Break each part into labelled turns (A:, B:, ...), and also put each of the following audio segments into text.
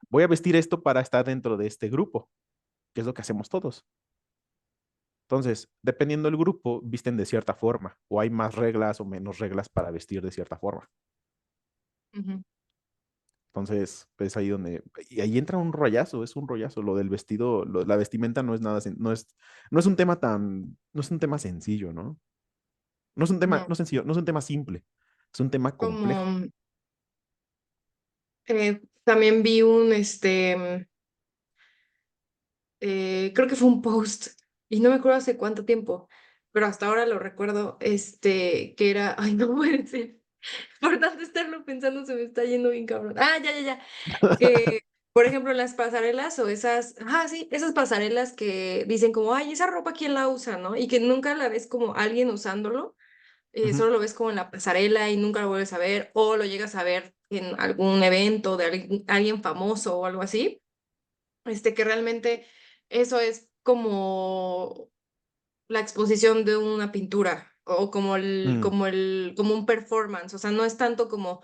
A: voy a vestir esto para estar dentro de este grupo, que es lo que hacemos todos. Entonces, dependiendo del grupo, visten de cierta forma, o hay más reglas o menos reglas para vestir de cierta forma.
B: Ujú.
A: Entonces, pues ahí donde, y ahí entra un rollazo, es un rollazo. Lo del vestido, la vestimenta no es nada, no es un tema no es un tema sencillo, ¿no? No es un tema,
B: No,
A: no sencillo, no es un tema simple, es un tema complejo.
B: como también vi un, creo que fue un post, y no me acuerdo hace cuánto tiempo, pero hasta ahora lo recuerdo, que era, ay, no puede ser, por tanto estarlo pensando se me está yendo bien cabrón. Ah, ya, que, por ejemplo, las pasarelas o esas, sí, esas pasarelas que dicen como, ay, esa ropa, ¿quién la usa, no? Y que nunca la ves como alguien usándolo,
A: Ujú.
B: solo lo ves como en la pasarela y nunca lo vuelves a ver, o lo llegas a ver en algún evento de alguien famoso o algo así, que realmente eso es como la exposición de una pintura o
A: Mm,
B: como un performance, o sea, no es tanto como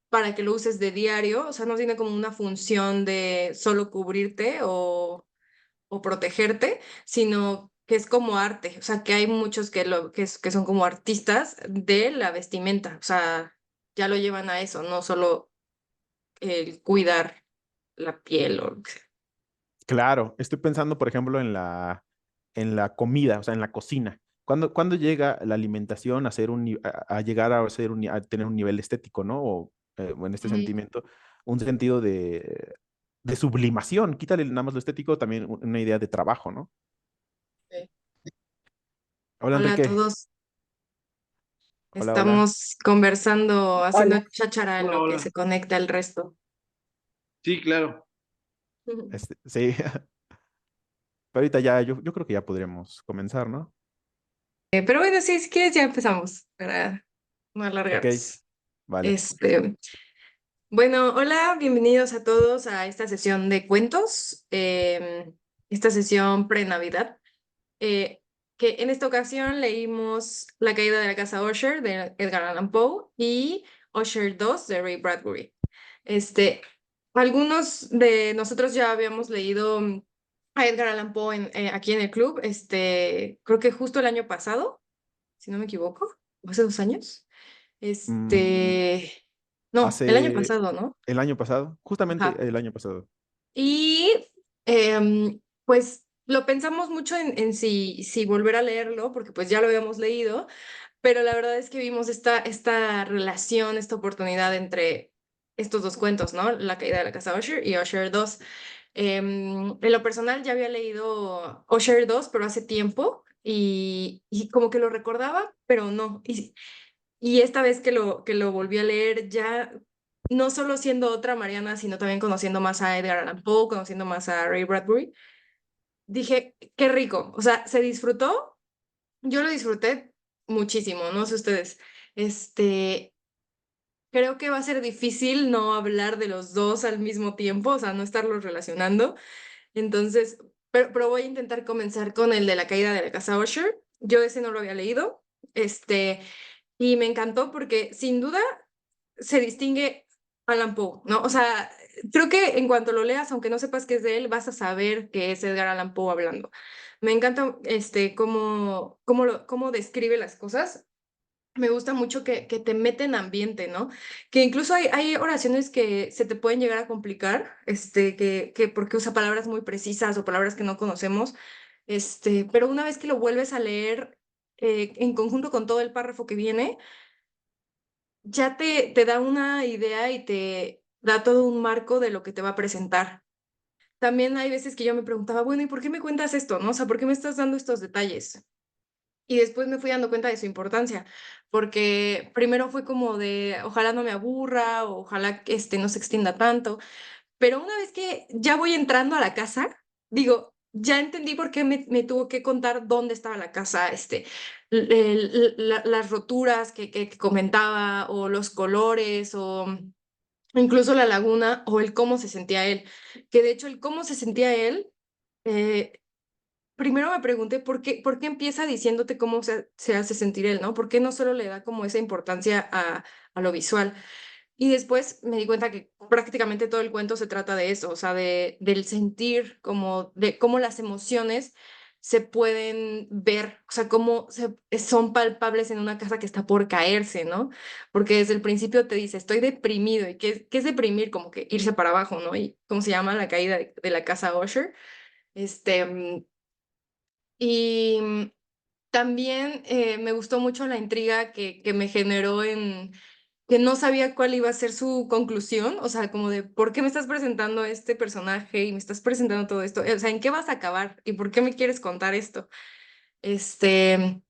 B: para que lo uses de diario, o sea, no tiene como una función de solo cubrirte o protegerte, sino que es como arte, o sea, que hay muchos que son como artistas de la vestimenta, o sea, ya lo llevan a eso, no solo el cuidar la piel o lo que sea.
A: claro, estoy pensando, por ejemplo, en la comida, o sea, en la cocina. ¿Cuándo llega la alimentación a, ser a llegar a, ser a tener un nivel estético, ¿no? O en este
B: Ujú,
A: sentimiento, un sentido de sublimación. Quítale nada más lo estético, también una idea de trabajo, ¿no?
B: sí.
A: Hola,
B: Hola a
A: Enrique.
B: todos.
A: Hola, hola.
B: Estamos conversando, haciendo
C: Hola.
B: cháchara en
C: Hola,
B: lo que
C: hola.
B: se conecta el resto.
C: Sí, claro.
A: Sí, pero ahorita ya, yo creo que ya podríamos comenzar, ¿no?
B: Pero bueno, sí, si quieres ya empezamos para no
A: Ok,
B: alargarnos.
A: vale.
B: Este, bueno, hola, bienvenidos a todos a esta sesión de cuentos, esta sesión pre-Navidad, eh, que en esta ocasión leímos La caída de la casa Usher de Edgar Allan Poe y Usher 2 de Ray Bradbury. Este, algunos de nosotros ya habíamos leído a Edgar Allan Poe aquí en el club, creo que justo el año pasado, si no me equivoco, o hace 2 años.
A: Mm,
B: No, el año
A: hace
B: pasado, ¿no?
A: el año pasado, justamente
B: Ajá.
A: el año pasado.
B: Y pues lo pensamos mucho en si volver a leerlo, porque pues ya lo habíamos leído, pero la verdad es que vimos esta relación, esta oportunidad entre estos dos cuentos, ¿no? La caída de la casa Usher y Usher 2. En lo personal ya había leído Usher 2, pero hace tiempo, y como que lo recordaba, pero no. Y esta vez que lo volví a leer, ya no solo siendo otra Mariana, sino también conociendo más a Edgar Allan Poe, conociendo más a Ray Bradbury, dije, qué rico. O sea, se disfrutó, yo lo disfruté muchísimo, no sé ustedes. Este, Creo que va a ser difícil no hablar de los dos al mismo tiempo, o sea, no estarlos relacionando. Entonces, pero voy a intentar comenzar con el de la caída de la casa Usher. Yo ese no lo había leído, y me encantó porque sin duda se distingue Allan Poe, ¿no? O sea, creo que en cuanto lo leas, aunque no sepas que es de él, vas a saber que es Edgar Allan Poe hablando. Me encanta cómo describe las cosas. Me gusta mucho que te mete en ambiente, ¿no? Que incluso hay oraciones que se te pueden llegar a complicar, que porque usa palabras muy precisas o palabras que no conocemos, pero una vez que lo vuelves a leer en conjunto con todo el párrafo que viene, ya te da una idea y te da todo un marco de lo que te va a presentar. También hay veces que yo me preguntaba, bueno, ¿y por qué me cuentas esto, no? O sea, ¿por qué me estás dando estos detalles? Y después me fui dando cuenta de su importancia, porque primero fue como de, ojalá no me aburra, o ojalá que no se extienda tanto, pero una vez que ya voy entrando a la casa, digo, ya entendí por qué me tuvo que contar dónde estaba la casa, las roturas que comentaba, o los colores, o incluso la laguna, o el cómo se sentía él. Que de hecho el cómo se sentía él, eh, primero me pregunté por qué empieza diciéndote cómo se hace sentir él, ¿no? ¿Por qué no solo le da como esa importancia a lo visual? Y después me di cuenta que prácticamente todo el cuento se trata de eso, o sea, del sentir, como de cómo las emociones se pueden ver, o sea, cómo son palpables en una casa que está por caerse, ¿no? Porque desde el principio te dice, estoy deprimido. ¿Y qué es deprimir? Como que irse para abajo, ¿no? Y cómo se llama la caída de la casa Usher. Y también me gustó mucho la intriga que me generó en que no sabía cuál iba a ser su conclusión, o sea, como de por qué me estás presentando a este personaje y me estás presentando todo esto, o sea, ¿en qué vas a acabar y por qué me quieres contar esto? Este,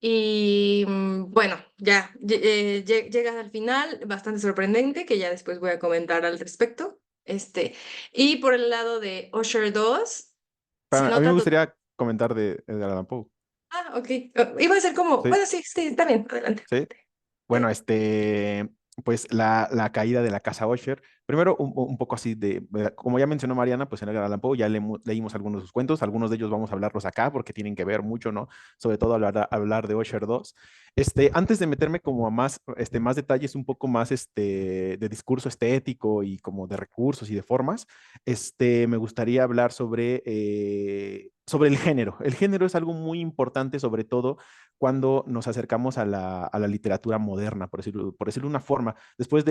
B: bueno, ya llegas al final, bastante sorprendente, que ya después voy a comentar al respecto. Y por el lado de Usher 2 se
A: A mí me
B: nota.
A: gustaría comentar de Edgar Allan Poe,
B: Ok. Iba a ser como,
A: ¿sí?
B: bueno, sí, sí, está bien, adelante.
A: ¿Sí? Bueno,
B: Sí.
A: pues la caída de la casa Usher. Primero, un poco así como ya mencionó Mariana, pues en Edgar Allan Poe ya leímos algunos de sus cuentos, algunos de ellos vamos a hablarlos acá porque tienen que ver mucho, ¿no? Sobre todo hablar de Usher 2. Antes de meterme como a más detalles, un poco más de discurso estético y como de recursos y de formas, me gustaría hablar sobre el género. El género es algo muy importante, sobre todo cuando nos acercamos a la literatura moderna, por decirlo de una forma. Después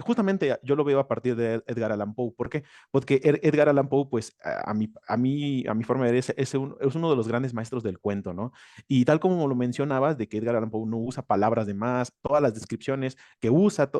A: justamente yo lo veo a partir de Edgar Allan Poe. ¿Por qué? Porque Edgar Allan Poe, pues a mi forma de ver, es uno de los grandes maestros del cuento, ¿no? Y tal como lo mencionabas, de que Edgar Allan Poe no usa palabras de más, todas las descripciones que usa,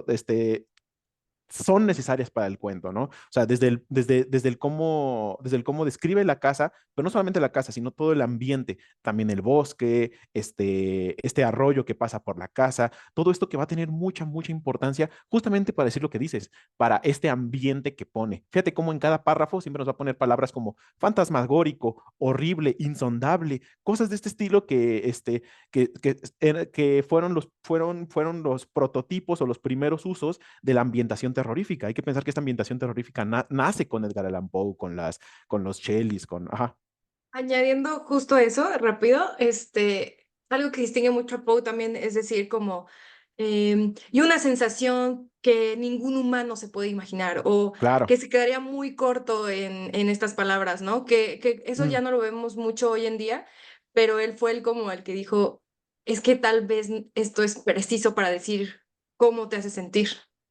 A: son necesarias para el cuento, ¿no? O sea, desde el cómo describe la casa, pero no solamente la casa, sino todo el ambiente, también el bosque, este arroyo que pasa por la casa, todo esto que va a tener mucha, mucha importancia justamente para decir lo que dices, para este ambiente que pone. Fíjate cómo en cada párrafo siempre nos va a poner palabras como fantasmagórico, horrible, insondable, cosas de este estilo que fueron los prototipos o los primeros usos de la ambientación terrorífica. Hay que pensar que esta ambientación terrorífica nace con Edgar Allan Poe, con los Shelleys, con... Ajá,
B: Añadiendo justo eso, rápido, algo que distingue mucho a Poe también es decir, como, y una sensación que ningún humano se puede imaginar, o
A: claro.
B: que se quedaría muy corto en estas palabras, ¿no? Que eso
A: Mm.
B: ya no lo vemos mucho hoy en día, pero él fue como el que dijo, es que tal vez esto es preciso para decir cómo te hace sentir.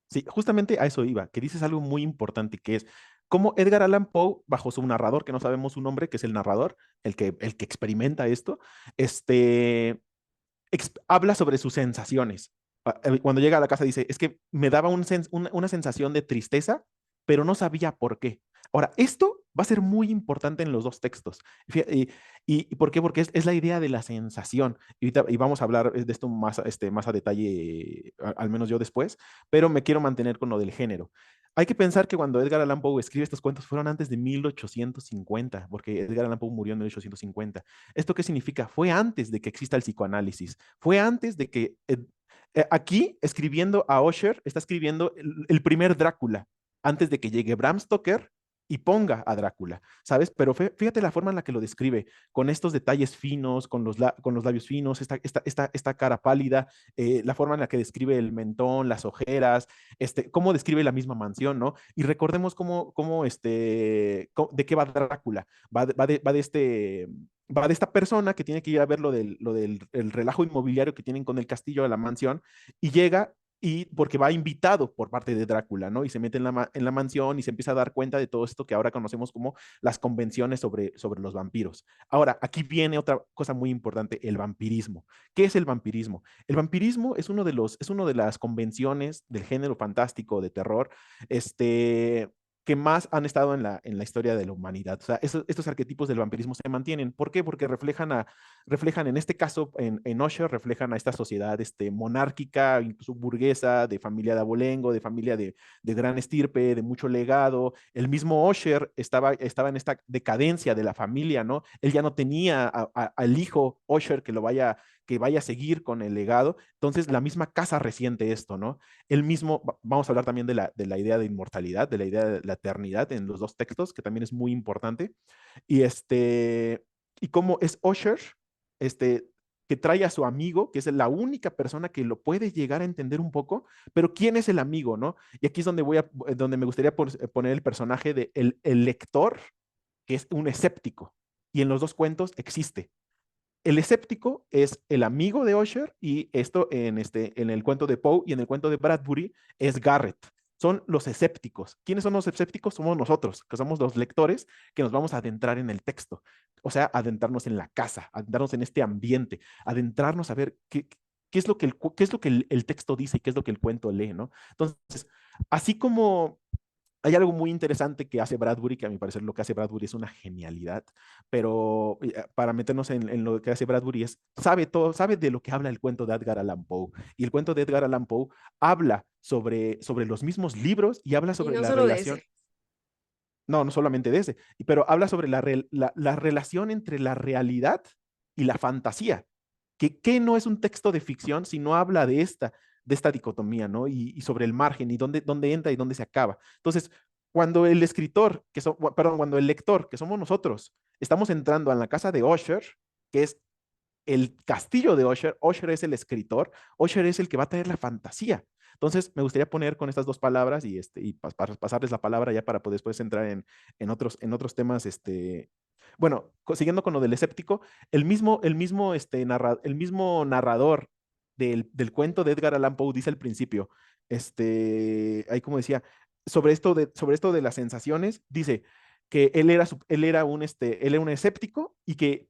A: Sí, justamente a eso iba, que dices algo muy importante, que es cómo Edgar Allan Poe, bajo su narrador, que no sabemos su nombre, que es el narrador, el que experimenta esto, este, habla sobre sus sensaciones. Cuando llega a la casa dice, es que me daba una sensación de tristeza, pero no sabía por qué. Ahora, esto va a ser muy importante en los dos textos. ¿Y por qué? Porque es la idea de la sensación. Y vamos a hablar de esto más a detalle, al menos yo después, pero me quiero mantener con lo del género. Hay que pensar que cuando Edgar Allan Poe escribe estos cuentos fueron antes de 1850, porque Edgar Allan Poe murió en 1850. ¿Esto qué significa? Fue antes de que exista el psicoanálisis, fue antes de que aquí, escribiendo a Usher, está escribiendo el primer Drácula, antes de que llegue Bram Stoker y ponga a Drácula, ¿sabes? Pero fíjate la forma en la que lo describe, con estos detalles finos, con los labios finos, esta cara pálida, la forma en la que describe el mentón, las ojeras, cómo describe la misma mansión, ¿no? Y recordemos de qué va Drácula. Va de esta persona que tiene que ir a ver lo del el relajo inmobiliario que tienen con el castillo de la mansión y llega y porque va invitado por parte de Drácula, ¿no? Y se mete en la mansión y se empieza a dar cuenta de todo esto que ahora conocemos como las convenciones sobre los vampiros. Ahora, aquí viene otra cosa muy importante, el vampirismo. ¿Qué es el vampirismo? El vampirismo es uno de las convenciones del género fantástico de terror, que más han estado en la historia de la humanidad. O sea, estos arquetipos del vampirismo se mantienen. ¿Por qué? Porque reflejan en este caso, en Usher, reflejan a esta sociedad monárquica, incluso burguesa, de familia de abolengo, de familia de gran estirpe, de mucho legado. El mismo Usher estaba en esta decadencia de la familia, ¿no? Él ya no tenía al hijo Usher que vaya a seguir con el legado. Entonces, la misma casa resiente esto, ¿no? Él mismo, vamos a hablar también de la idea de inmortalidad, de la idea de la eternidad en los dos textos, que también es muy importante. Y y como es Usher, este, que trae a su amigo, que es la única persona que lo puede llegar a entender un poco, pero ¿quién es el amigo, no? Y aquí es donde donde me gustaría poner el personaje de el lector, que es un escéptico, y en los dos cuentos existe. El escéptico es el amigo de Usher y esto en el cuento de Poe y en el cuento de Bradbury es Garrett. Son los escépticos. ¿Quiénes son los escépticos? Somos nosotros, que somos los lectores que nos vamos a adentrar en el texto. O sea, adentrarnos en la casa, adentrarnos en este ambiente, adentrarnos a ver qué es lo que qué es lo que el texto dice y qué es lo que el cuento lee, ¿no? Entonces, así como hay algo muy interesante que hace Bradbury, que a mi parecer lo que hace Bradbury es una genialidad, pero para meternos en lo que hace Bradbury es, sabe todo, sabe de lo que habla el cuento de Edgar Allan Poe. Y el cuento de Edgar Allan Poe habla sobre los mismos libros y habla
B: Y
A: sobre
B: no
A: la
B: solo de
A: relación,
B: ese.
A: no, no solamente de ese, pero habla sobre la relación entre la realidad y la fantasía, que no es un texto de ficción, sino habla de esta dicotomía, ¿no? Y sobre el margen y dónde entra y dónde se acaba. Entonces, cuando el escritor, perdón, cuando el lector, que somos nosotros, estamos entrando a la casa de Usher, que es el castillo de Usher, Usher es el escritor, Usher es el que va a traer la fantasía. Entonces, me gustaría poner con estas dos palabras y pasarles la palabra ya para poder después entrar en otros temas. Bueno, siguiendo con lo del escéptico, el mismo narrador del cuento de Edgar Allan Poe dice al principio, ahí como decía, sobre esto de las sensaciones, dice que él era un escéptico y que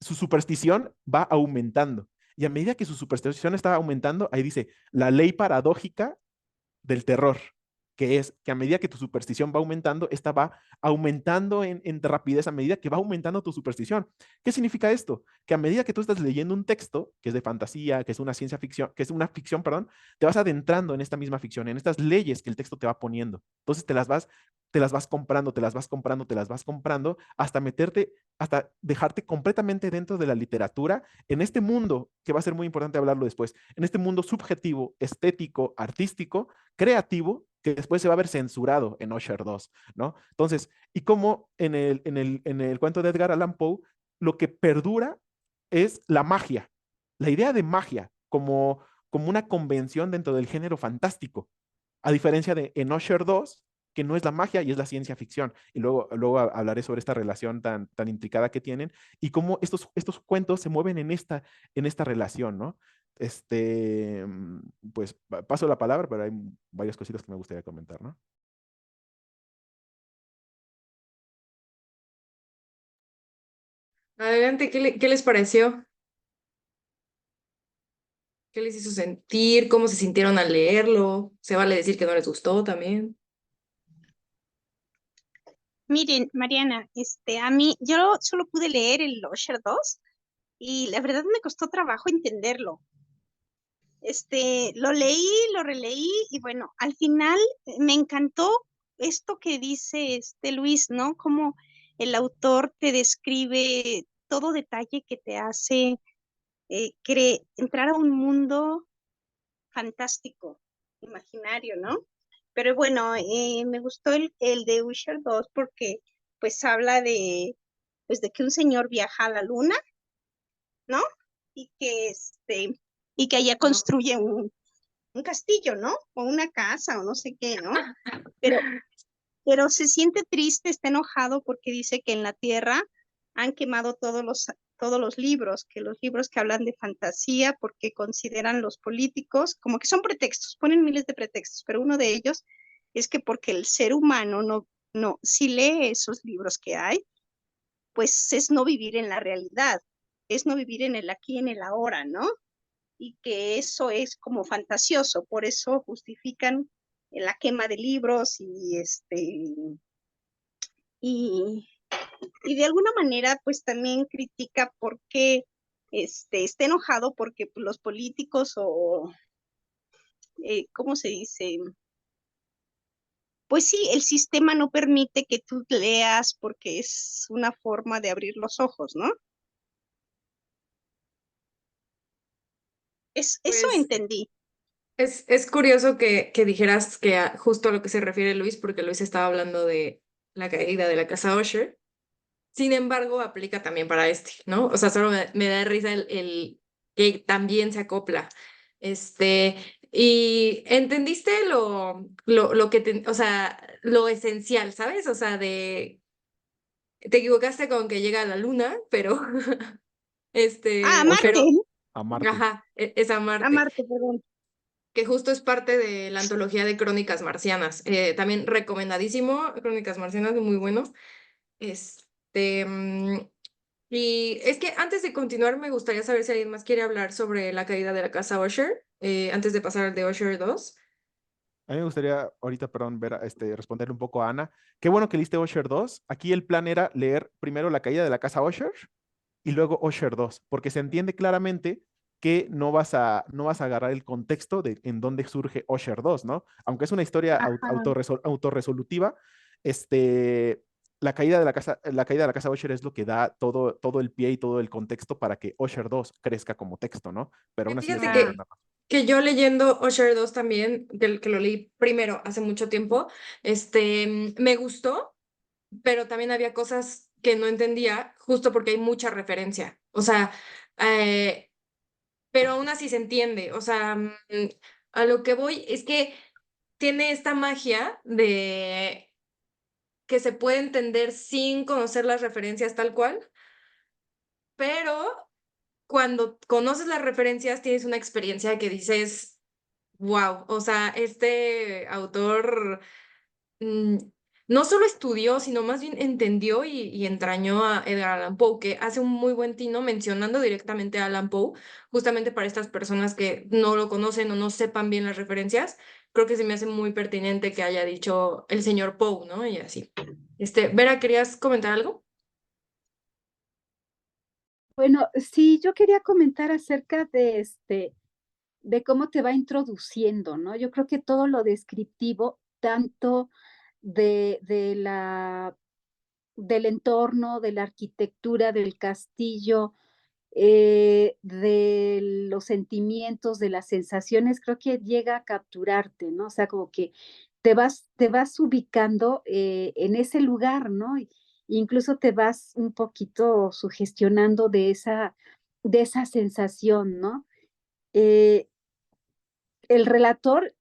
A: su superstición va aumentando. Y a medida que su superstición está aumentando, ahí dice, la ley paradójica del terror, que es que a medida que tu superstición va aumentando, esta va aumentando en rapidez a medida que va aumentando tu superstición. ¿Qué significa esto? Que a medida que tú estás leyendo un texto, que es de fantasía, que es una ciencia ficción, que es una ficción, perdón, te vas adentrando en esta misma ficción, en estas leyes que el texto te va poniendo. Entonces te las vas comprando, te las vas comprando, te las vas comprando, hasta meterte, hasta dejarte completamente dentro de la literatura, en este mundo, que va a ser muy importante hablarlo después, en este mundo subjetivo, estético, artístico, creativo, que después se va a ver censurado en Usher 2, ¿no? Entonces, y como en el cuento de Edgar Allan Poe, lo que perdura es la magia, la idea de magia como una convención dentro del género fantástico, a diferencia de en Usher 2, que no es la magia y es la ciencia ficción. Y luego hablaré sobre esta relación tan intricada que tienen y cómo estos cuentos se mueven en esta relación, ¿no? Pues paso la palabra, pero hay varias cositas que me gustaría comentar, ¿no?
B: Adelante, qué les pareció? ¿Qué les hizo sentir? ¿Cómo se sintieron al leerlo? Se vale decir que no les gustó también.
D: Miren, Mariana, a mí, yo solo pude leer el Usher 2 y la verdad me costó trabajo entenderlo. Lo leí, lo releí y bueno, al final me encantó esto que dice Luis, ¿no? Como el autor te describe todo detalle que te hace entrar a un mundo fantástico, imaginario, ¿no? Pero bueno, me gustó el de Usher 2 porque pues habla pues, de que un señor viaja a la luna, ¿no? Y que, y que allá construye un castillo, ¿no? O una casa o no sé qué, ¿no? Pero, pero se siente triste, está enojado porque dice que en la Tierra han quemado todos los libros, que los libros que hablan de fantasía, porque consideran los políticos como que son pretextos, ponen miles de pretextos, pero uno de ellos es que porque el ser humano si lee esos libros que hay, pues es no vivir en la realidad, es no vivir en el aquí, en el ahora, ¿no? Y que eso es como fantasioso, por eso justifican la quema de libros y, y de alguna manera pues también critica porque está enojado porque los políticos ¿cómo se dice? Pues sí, el sistema no permite que tú leas porque es una forma de abrir los ojos, ¿no? Eso
B: Pues
D: entendí.
B: es curioso que dijeras que justo a lo que se refiere Luis, porque Luis estaba hablando de la caída de la casa Usher. Sin embargo, aplica también para este, ¿no? O sea, solo me da risa el que también se acopla. Este, y entendiste lo que o sea, lo esencial, ¿sabes? O sea, te equivocaste con que llega a la luna, pero,
D: Ah,
B: pero,
D: Marte,
A: A Marte.
B: ajá, es a
D: a
B: Marte,
D: Marte, perdón.
B: que justo es parte de la antología de Crónicas Marcianas. También recomendadísimo, Crónicas Marcianas, muy bueno. Este, y es que antes de continuar, me gustaría saber si alguien más quiere hablar sobre la caída de la casa Usher, antes de pasar al de Usher 2.
A: A mí me gustaría ahorita, perdón, responderle un poco a Ana. Qué bueno que leíste Usher 2. Aquí el plan era leer primero La caída de la casa Usher y luego Usher 2, porque se entiende claramente que no vas a agarrar el contexto de en dónde surge Usher 2, ¿no? Aunque es una historia
D: Ajá.
A: autorresolutiva, la caída de la casa Usher es lo que da todo el pie y todo el contexto para que Usher 2 crezca como texto, ¿no? Pero aún así es
B: Fíjate
A: una
D: Ah,
A: buena razón.
B: que yo leyendo Usher 2 también, que lo leí primero hace mucho tiempo, me gustó, pero también había cosas que no entendía, justo porque hay mucha referencia. O sea, eh, pero aún así se entiende. O sea, a lo que voy es que tiene esta magia de que se puede entender sin conocer las referencias tal cual, pero cuando conoces las referencias tienes una experiencia que dices, wow, o sea, este autor mm, no solo estudió, sino más bien entendió y entrañó a Edgar Allan Poe, que hace un muy buen tino mencionando directamente a Allan Poe, justamente para estas personas que no lo conocen o no sepan bien las referencias. Creo que se me hace muy pertinente que haya dicho el señor Poe, ¿no? Y así. Vera, ¿querías comentar algo?
E: Bueno, sí, yo quería comentar acerca de de cómo te va introduciendo, ¿no? Yo creo que todo lo descriptivo, tanto de del entorno, de la arquitectura del castillo, de los sentimientos, de las sensaciones, creo que llega a capturarte, ¿no? O sea, como que te vas ubicando en ese lugar, ¿no? Incluso te vas un poquito sugestionando de esa sensación, ¿no? Eh, el relator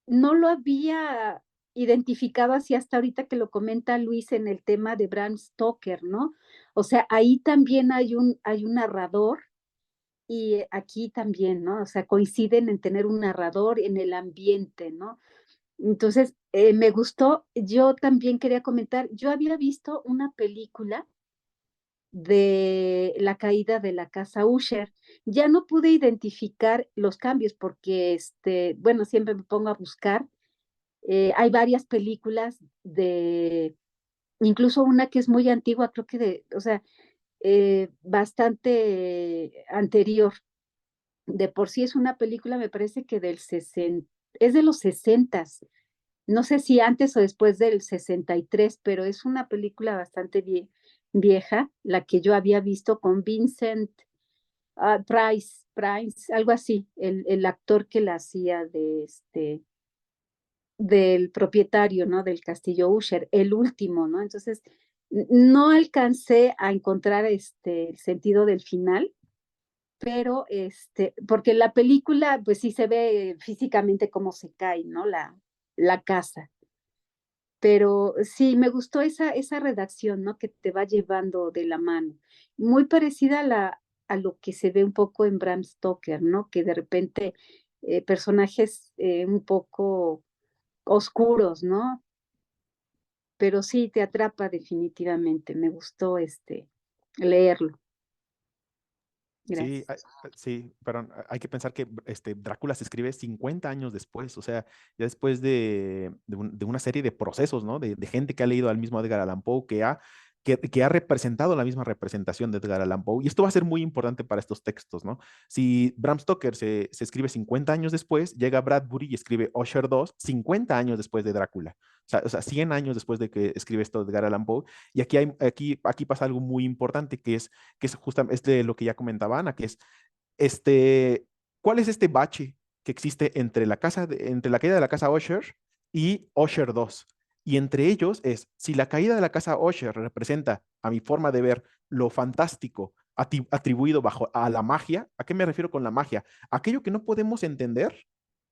E: no lo había identificado así hasta ahorita que lo comenta Luis en el tema de Bram Stoker, ¿no? O sea, ahí también hay un narrador y aquí también, ¿no? O sea, coinciden en tener un narrador en el ambiente, ¿no? Entonces, me gustó. Yo también quería comentar, yo había visto una película de la caída de la casa Usher. Ya no pude identificar los cambios porque, bueno, siempre me pongo a buscar. Hay varias películas incluso una que es muy antigua, creo que o sea, bastante anterior. De por sí es una película, me parece que es de los 60. No sé si antes o después del 63, pero es una película bastante vieja, la que yo había visto con Vincent Price, algo así, el actor que la hacía del propietario, ¿no? Del castillo Usher, el último, ¿no? Entonces, no alcancé a encontrar el sentido del final, pero porque la película, pues sí se ve físicamente cómo se cae, ¿no? La casa. Pero sí, me gustó esa redacción, ¿no? Que te va llevando de la mano. Muy parecida a lo que se ve un poco en Bram Stoker, ¿no? Que de repente personajes un poco oscuros, ¿no? Pero sí te atrapa definitivamente. Me gustó leerlo.
A: Sí,
E: Gracias.
A: sí, pero hay que pensar que Drácula se escribe 50 años después, o sea, ya después de una serie de procesos, ¿no? De gente que ha leído al mismo Edgar Allan Poe, que ha representado la misma representación de Edgar Allan Poe. Y esto va a ser muy importante para estos textos, ¿no? Si Bram Stoker se escribe 50 años después, llega Bradbury y escribe Usher 2 50 años después de Drácula. O sea, 100 años después de que escribe esto Edgar Allan Poe. Y aquí pasa algo muy importante que es justamente de lo que ya comentaba Ana, que es este, ¿cuál es este bache que existe entre la caída de la casa Usher y Usher 2? Y entre ellos es, si la caída de la casa Usher representa, a mi forma de ver, lo fantástico atribuido bajo a la magia, ¿a qué me refiero con la magia? Aquello que no podemos entender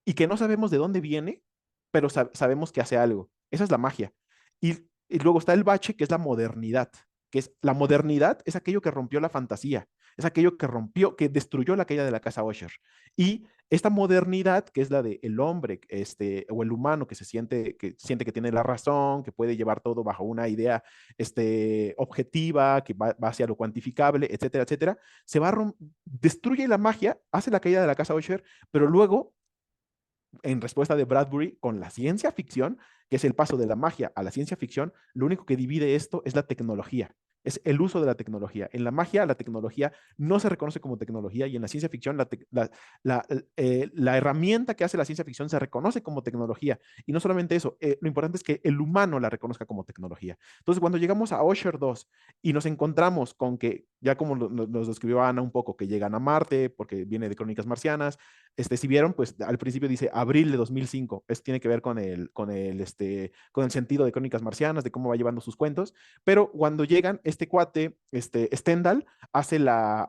A: y que no sabemos de dónde viene, pero sabemos que hace algo. Esa es la magia. Y luego está el bache, que es la modernidad, que es la modernidad es aquello que rompió la fantasía, es aquello que rompió, que destruyó la caída de la casa Usher. Y esta modernidad, que es la de el hombre, o el humano que siente que tiene la razón, que puede llevar todo bajo una idea, objetiva, que va hacia lo cuantificable, etcétera, etcétera, destruye la magia, hace la caída de la casa Usher, pero luego en respuesta de Bradbury con la ciencia ficción, que es el paso de la magia a la ciencia ficción, lo único que divide esto es la tecnología, es el uso de la tecnología. En la magia, la tecnología no se reconoce como tecnología y en la ciencia ficción, la herramienta que hace la ciencia ficción se reconoce como tecnología. Y no solamente eso, lo importante es que el humano la reconozca como tecnología. Entonces, cuando llegamos a Usher 2 y nos encontramos con que, ya como nos describió Ana un poco, que llegan a Marte porque viene de Crónicas Marcianas, si vieron, pues al principio dice abril de 2005, esto tiene que ver con el sentido de Crónicas Marcianas, de cómo va llevando sus cuentos, pero cuando llegan, este cuate, Stendhal, hace la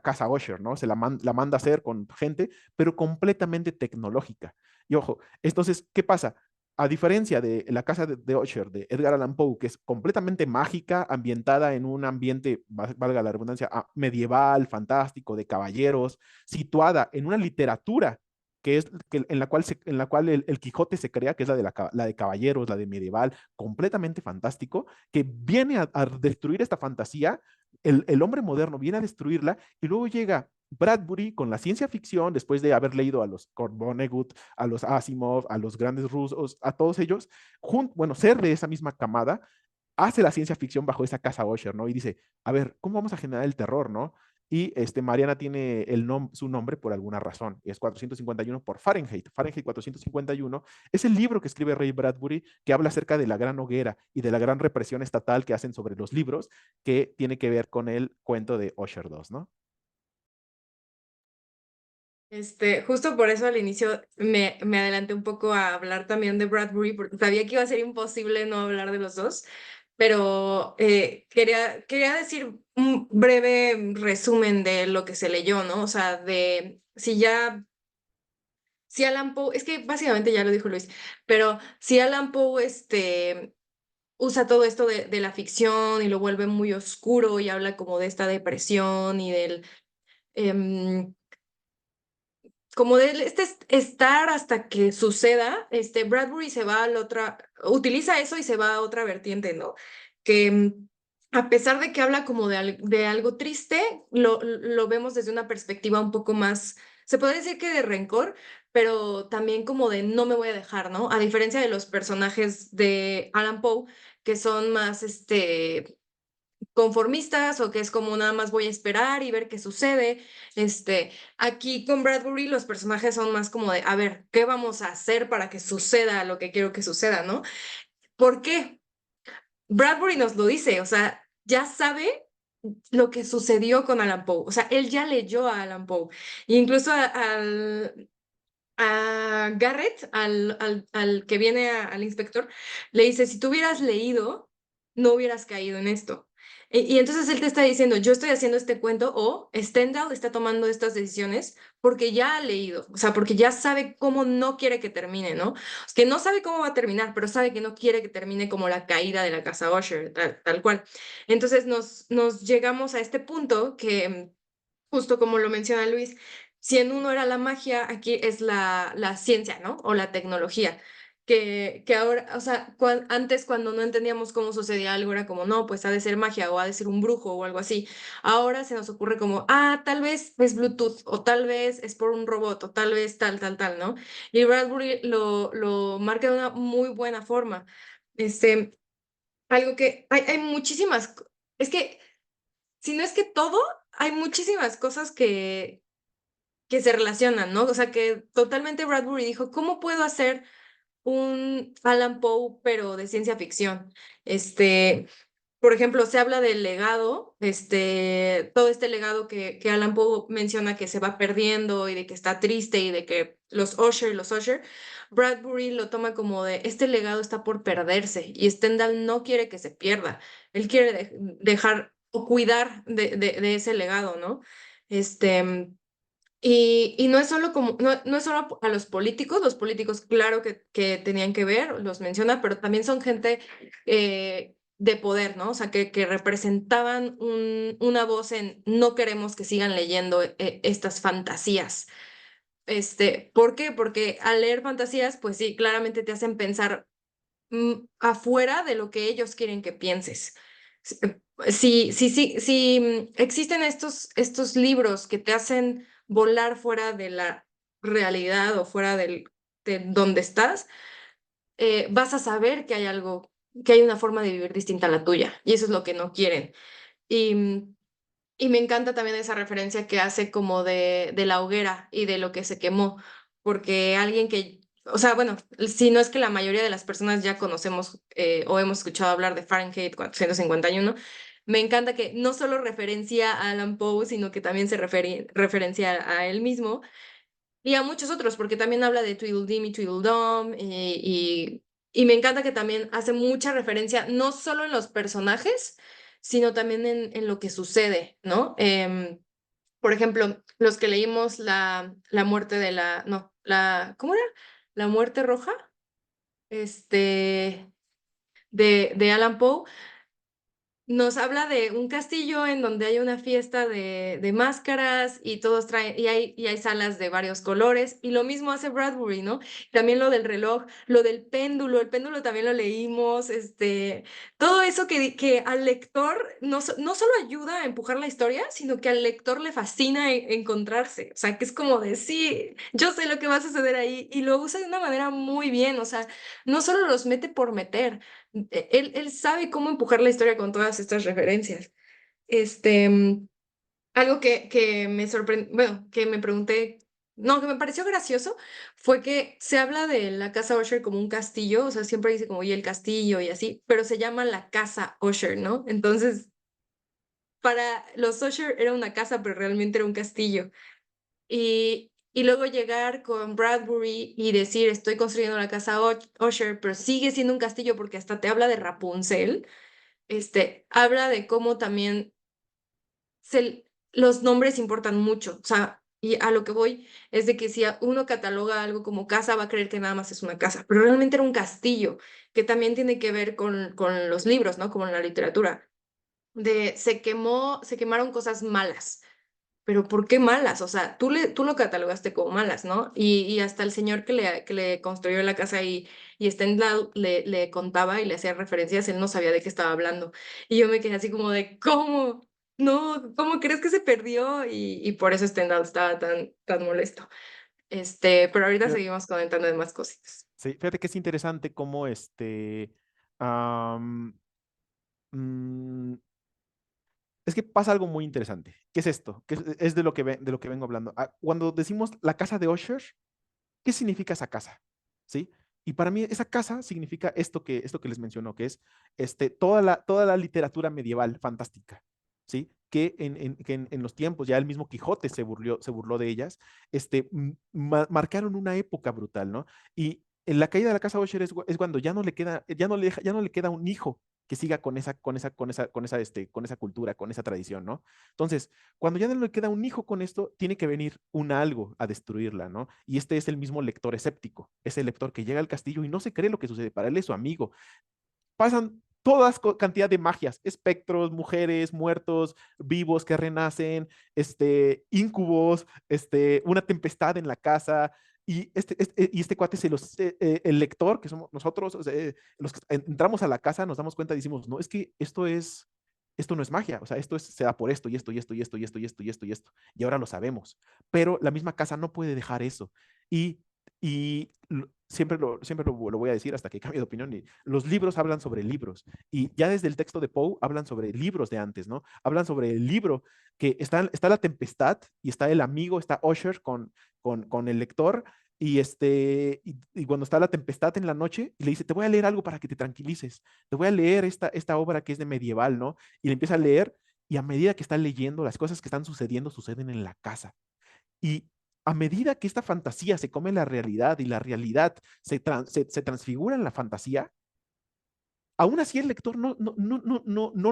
A: casa Usher, ¿no? La manda a hacer con gente, pero completamente tecnológica. Y ojo, entonces, ¿qué pasa? A diferencia de la casa de Usher, de Edgar Allan Poe, que es completamente mágica, ambientada en un ambiente, valga la redundancia, medieval, fantástico, de caballeros, situada en una literatura en la cual el Quijote se crea, que es la de caballeros, la de medieval, completamente fantástico, que viene a destruir esta fantasía, el hombre moderno viene a destruirla, y luego llega Bradbury con la ciencia ficción, después de haber leído a los Kurt Vonnegut, a los Asimov, a los grandes rusos, a todos ellos, bueno, ser de esa misma camada, hace la ciencia ficción bajo esa casa Usher, ¿no? Y dice, a ver, ¿cómo vamos a generar el terror, no? Y Mariana tiene su nombre por alguna razón, y es 451 por Fahrenheit. Fahrenheit 451 es el libro que escribe Ray Bradbury, que habla acerca de la gran hoguera y de la gran represión estatal que hacen sobre los libros, que tiene que ver con el cuento de Usher 2, ¿no?
B: Justo por eso al inicio me adelanté un poco a hablar también de Bradbury, porque sabía que iba a ser imposible no hablar de los dos, pero quería decir un breve resumen de lo que se leyó, ¿no? O sea, si Alan Poe, es que básicamente ya lo dijo Luis, pero si Alan Poe, usa todo esto de la ficción y lo vuelve muy oscuro y habla como de esta depresión y del... em, como de estar hasta que suceda, Bradbury se va a la otra, utiliza eso y se va a otra vertiente, ¿no? Que a pesar de que habla como de algo triste, lo vemos desde una perspectiva un poco más, se puede decir que de rencor, pero también como de no me voy a dejar, ¿no? A diferencia de los personajes de Alan Poe, que son más, conformistas o que es como nada más voy a esperar y ver qué sucede. Aquí con Bradbury los personajes son más como de, a ver, ¿qué vamos a hacer para que suceda lo que quiero que suceda, ¿no? ¿Por qué? Bradbury nos lo dice, o sea, ya sabe lo que sucedió con Alan Poe, o sea, él ya leyó a Alan Poe, e incluso a Garrett, al que viene al inspector, le dice, si tú hubieras leído, no hubieras caído en esto. Y entonces él te está diciendo, yo estoy haciendo este cuento o Stendhal está tomando estas decisiones porque ya ha leído, o sea, porque ya sabe cómo no quiere que termine, ¿no? Es que no sabe cómo va a terminar, pero sabe que no quiere que termine como la caída de la casa Usher, tal cual. Entonces nos llegamos a este punto que, justo como lo menciona Luis, si en uno era la magia, aquí es la ciencia, ¿no? O la tecnología. Que ahora, o sea, antes cuando no entendíamos cómo sucedía algo, era como, no, pues ha de ser magia o ha de ser un brujo o algo así. Ahora se nos ocurre como, tal vez es Bluetooth, o tal vez es por un robot, o tal vez tal, ¿no? Y Bradbury lo marca de una muy buena forma. Este, algo que hay muchísimas, es que, si no es que todo, hay muchísimas cosas que se relacionan, ¿no? O sea, que totalmente Bradbury dijo, ¿cómo puedo hacer un Alan Poe, pero de ciencia ficción? Este, por ejemplo, se habla del legado, todo este legado que Alan Poe menciona que se va perdiendo y de que está triste y de que los Usher, Bradbury lo toma como de este legado está por perderse y Stendhal no quiere que se pierda, él quiere dejar o cuidar de ese legado, ¿no? Y no es solo no es solo a los políticos claro que tenían que ver, los menciona, pero también son gente de poder, ¿no? O sea, que representaban una voz en no queremos que sigan leyendo estas fantasías. ¿Por qué? Porque al leer fantasías, pues sí, claramente te hacen pensar afuera de lo que ellos quieren que pienses. Si existen estos libros que te hacen volar fuera de la realidad o fuera de donde estás, vas a saber que hay algo, que hay una forma de vivir distinta a la tuya, y eso es lo que no quieren. Y, y me encanta también esa referencia que hace como de la hoguera y de lo que se quemó, porque alguien que, o sea, bueno, si no es que la mayoría de las personas ya conocemos o hemos escuchado hablar de Fahrenheit 451, me encanta que no solo referencia a Alan Poe, sino que también se referencia a él mismo y a muchos otros, porque también habla de Tweedledum y Tweedledum, y me encanta que también hace mucha referencia, no solo en los personajes, sino también en lo que sucede, ¿no? Por ejemplo, los que leímos la muerte de no, ¿cómo era? La muerte roja, de Alan Poe, nos habla de un castillo en donde hay una fiesta de máscaras y todos traen, y hay salas de varios colores, y lo mismo hace Bradbury, ¿no? También lo del reloj, lo del péndulo, el péndulo también lo leímos, todo eso que al lector no solo ayuda a empujar la historia, sino que al lector le fascina encontrarse, o sea, que es como de, sí, yo sé lo que va a suceder ahí, y lo usa de una manera muy bien, o sea, no solo los mete por meter, él sabe cómo empujar la historia con todas estas referencias. Algo que me sorprendió, bueno, que me pregunté, no, que me pareció gracioso, fue que se habla de la casa Usher como un castillo, o sea, siempre dice como, y el castillo y así, pero se llama la casa Usher, ¿no? Entonces, para los Usher era una casa, pero realmente era un castillo. Y luego llegar con Bradbury y decir, estoy construyendo la casa Usher, pero sigue siendo un castillo porque hasta te habla de Rapunzel, habla de cómo también los nombres importan mucho, o sea, y a lo que voy es de que si uno cataloga algo como casa, va a creer que nada más es una casa, pero realmente era un castillo, que también tiene que ver con los libros, ¿no? Como en la literatura, se quemaron cosas malas, pero ¿por qué malas? O sea, tú lo catalogaste como malas, ¿no? Y hasta el señor que le construyó la casa y Stendhal le contaba y le hacía referencias, él no sabía de qué estaba hablando. Y yo me quedé así como de, ¿cómo? No, ¿cómo crees que se perdió? Y por eso Stendhal estaba tan molesto. Pero ahorita
A: Fíjate-
B: seguimos comentando de más cositas.
A: Sí, fíjate que es interesante cómo am, mm, es que pasa algo muy interesante. ¿Qué es esto? ¿Qué es de lo que vengo hablando? Cuando decimos la casa de Usher, ¿qué significa esa casa? ¿Sí? Y para mí esa casa significa esto que les mencionó, que es toda la literatura medieval fantástica, ¿sí? Que en los tiempos, ya el mismo Quijote se burló de ellas, marcaron una época brutal, ¿no? Y en la caída de la casa Usher es cuando ya no le queda, ya no le queda un hijo que siga con esa cultura, con esa tradición, ¿no? Entonces, cuando ya no le queda un hijo con esto, tiene que venir un algo a destruirla, ¿no? Y este es el mismo lector escéptico, es el lector que llega al castillo y no se cree lo que sucede, para él es su amigo. Pasan todas cantidad de magias, espectros, mujeres, muertos, vivos que renacen, íncubos, una tempestad en la casa, y este cuate el lector, que somos nosotros, o sea, los que entramos a la casa, nos damos cuenta y decimos, no, es que esto no es magia, o sea, se da por esto y esto y esto y esto y esto y esto y esto y esto, y ahora lo sabemos, pero la misma casa no puede dejar eso, y siempre lo voy a decir hasta que cambie de opinión, y los libros hablan sobre libros, y ya desde el texto de Poe hablan sobre libros de antes, ¿no? Hablan sobre el libro que está la tempestad y está el amigo, está Usher con el lector, y cuando está la tempestad en la noche, y le dice, te voy a leer algo para que te tranquilices, te voy a leer esta obra que es de medieval, ¿no? Y le empieza a leer, y a medida que está leyendo, las cosas que están sucediendo suceden en la casa. Y a medida que esta fantasía se come la realidad y la realidad se transfigura en la fantasía, aún así el lector no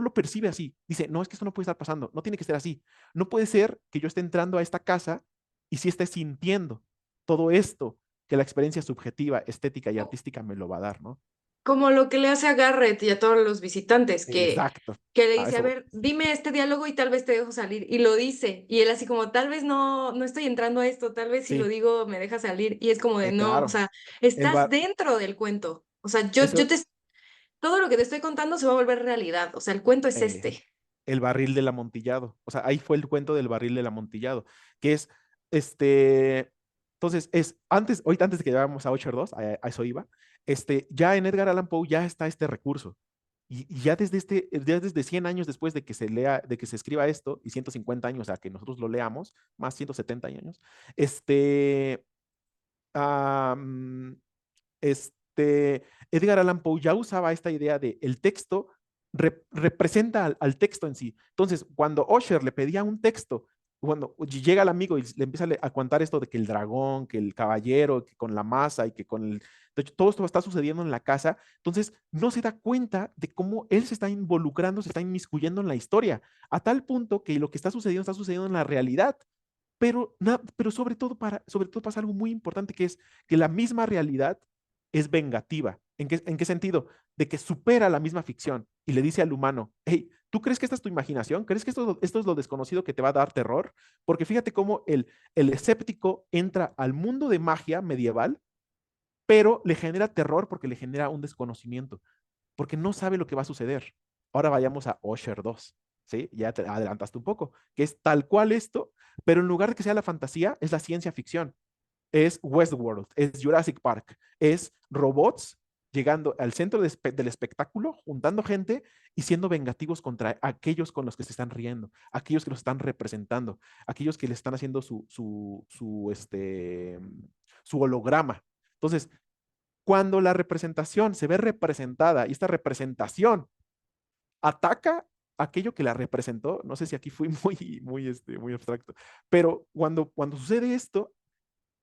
A: lo percibe así. Dice, no, es que esto no puede estar pasando, no tiene que ser así. No puede ser que yo esté entrando a esta casa y sí esté sintiendo todo esto que la experiencia subjetiva, estética y artística me lo va a dar, ¿no?
B: Como lo que le hace a Garrett y a todos los visitantes,
A: Exacto.
B: que le
A: A
B: dice, a
A: eso.
B: ver, dime este diálogo y tal vez te dejo salir. Y lo dice. Y él así como, tal vez no estoy entrando a esto, tal vez si lo
A: Sí,
B: digo me deja salir. Y es como de, no, o
A: claro.
B: sea,
A: El
B: estás
A: bar,
B: dentro del cuento. O sea,
A: eso,
B: todo lo que te estoy contando se va a volver realidad. O sea, el cuento es
A: eh,
B: este.
A: el barril del amontillado. O sea, ahí fue el cuento del barril del amontillado, que es, entonces, ahorita antes de que llegáramos a Osher 2, a eso iba, ya en Edgar Allan Poe ya está este recurso. Y ya desde 100 años después de que se lea, de que se escriba esto, y 150 años a que nosotros lo leamos, más 170 años, am, Edgar Allan Poe ya usaba esta idea de el texto representa al texto en sí. Entonces, cuando Usher le pedía un texto, cuando llega el amigo y le empieza a contar esto de que el dragón, que el caballero, que con la masa y que con el... De hecho, todo esto está sucediendo en la casa, entonces no se da cuenta de cómo él se está involucrando, se está inmiscuyendo en la historia, a tal punto que lo que está sucediendo en la realidad. Pero sobre todo pasa algo muy importante, que es que la misma realidad es vengativa. ¿En qué sentido? De que supera la misma ficción y le dice al humano, hey, ¿tú crees que esta es tu imaginación? ¿Crees que esto es lo desconocido que te va a dar terror? Porque fíjate cómo el escéptico entra al mundo de magia medieval, pero le genera terror porque le genera un desconocimiento, porque no sabe lo que va a suceder. Ahora vayamos a Osher 2, ¿sí? Ya te adelantaste un poco, que es tal cual esto, pero en lugar de que sea la fantasía, es la ciencia ficción, es Westworld, es Jurassic Park, es robots llegando al centro del espectáculo, juntando gente y siendo vengativos contra aquellos con los que se están riendo, aquellos que los están representando, aquellos que le están haciendo su holograma. Entonces, cuando la representación se ve representada y esta representación ataca aquello que la representó, no sé si aquí fui muy abstracto, pero cuando sucede esto,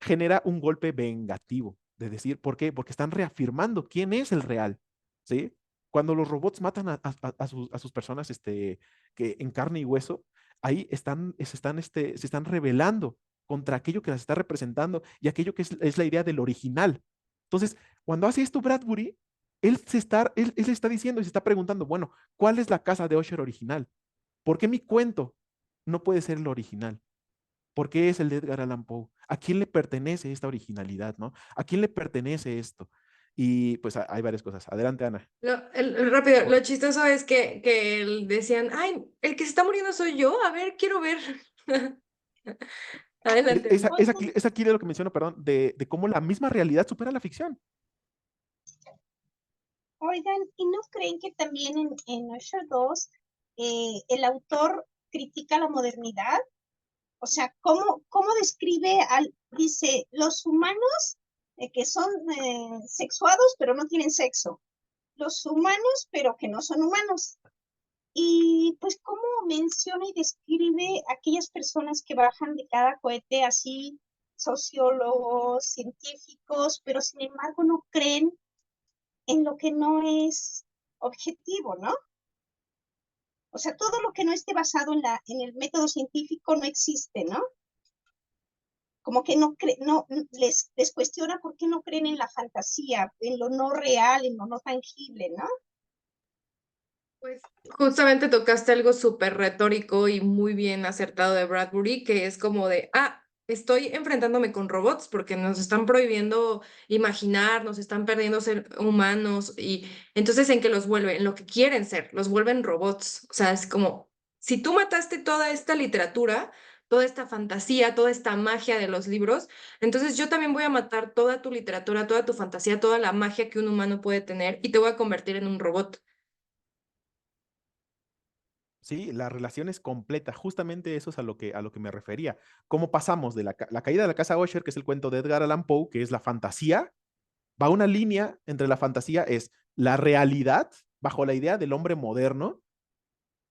A: genera un golpe vengativo, de decir, ¿por qué? Porque están reafirmando quién es el real, ¿sí? Cuando los robots matan a sus personas que en carne y hueso, ahí se están rebelando contra aquello que las está representando y aquello que es la idea del original. Entonces, cuando hace esto Bradbury, él está diciendo y se está preguntando, bueno, ¿cuál es la casa de Usher original? ¿Por qué mi cuento no puede ser el original? ¿Por qué es el de Edgar Allan Poe? ¿A quién le pertenece esta originalidad, no? ¿A quién le pertenece esto? Y pues hay varias cosas. Adelante, Ana.
B: Rápido,
A: Por-
B: lo chistoso es que decían, ay, el que se está muriendo soy yo, a ver, quiero ver. Adelante.
D: Oigan,
A: Es aquí de lo que menciono, perdón, de cómo la misma realidad supera la ficción.
D: oigan, ¿y no creen que también en Usher 2 el autor critica la modernidad? O sea, ¿cómo describe dice, los humanos que son sexuados pero no tienen sexo, los humanos pero que no son humanos? Y pues cómo menciona y describe aquellas personas que bajan de cada cohete así, sociólogos, científicos, pero sin embargo no creen en lo que no es objetivo, ¿no? O sea, todo lo que no esté basado en el método científico no existe, ¿no? Como que no les cuestiona por qué no creen en la fantasía, en lo no real, en lo no tangible, ¿no?
B: Pues justamente tocaste algo súper retórico y muy bien acertado de Bradbury, que es como de, estoy enfrentándome con robots porque nos están prohibiendo imaginar, nos están perdiendo ser humanos y entonces en qué los vuelve, en lo que quieren ser, los vuelven robots. O sea, es como, si tú mataste toda esta literatura, toda esta fantasía, toda esta magia de los libros, entonces yo también voy a matar toda tu literatura, toda tu fantasía, toda la magia que un humano puede tener y te voy a convertir en un robot.
A: Sí, la relación es completa. Justamente eso es a lo que me refería. ¿Cómo pasamos de la caída de la casa Usher, que es el cuento de Edgar Allan Poe, que es la fantasía? Va una línea entre la fantasía, es la realidad bajo la idea del hombre moderno,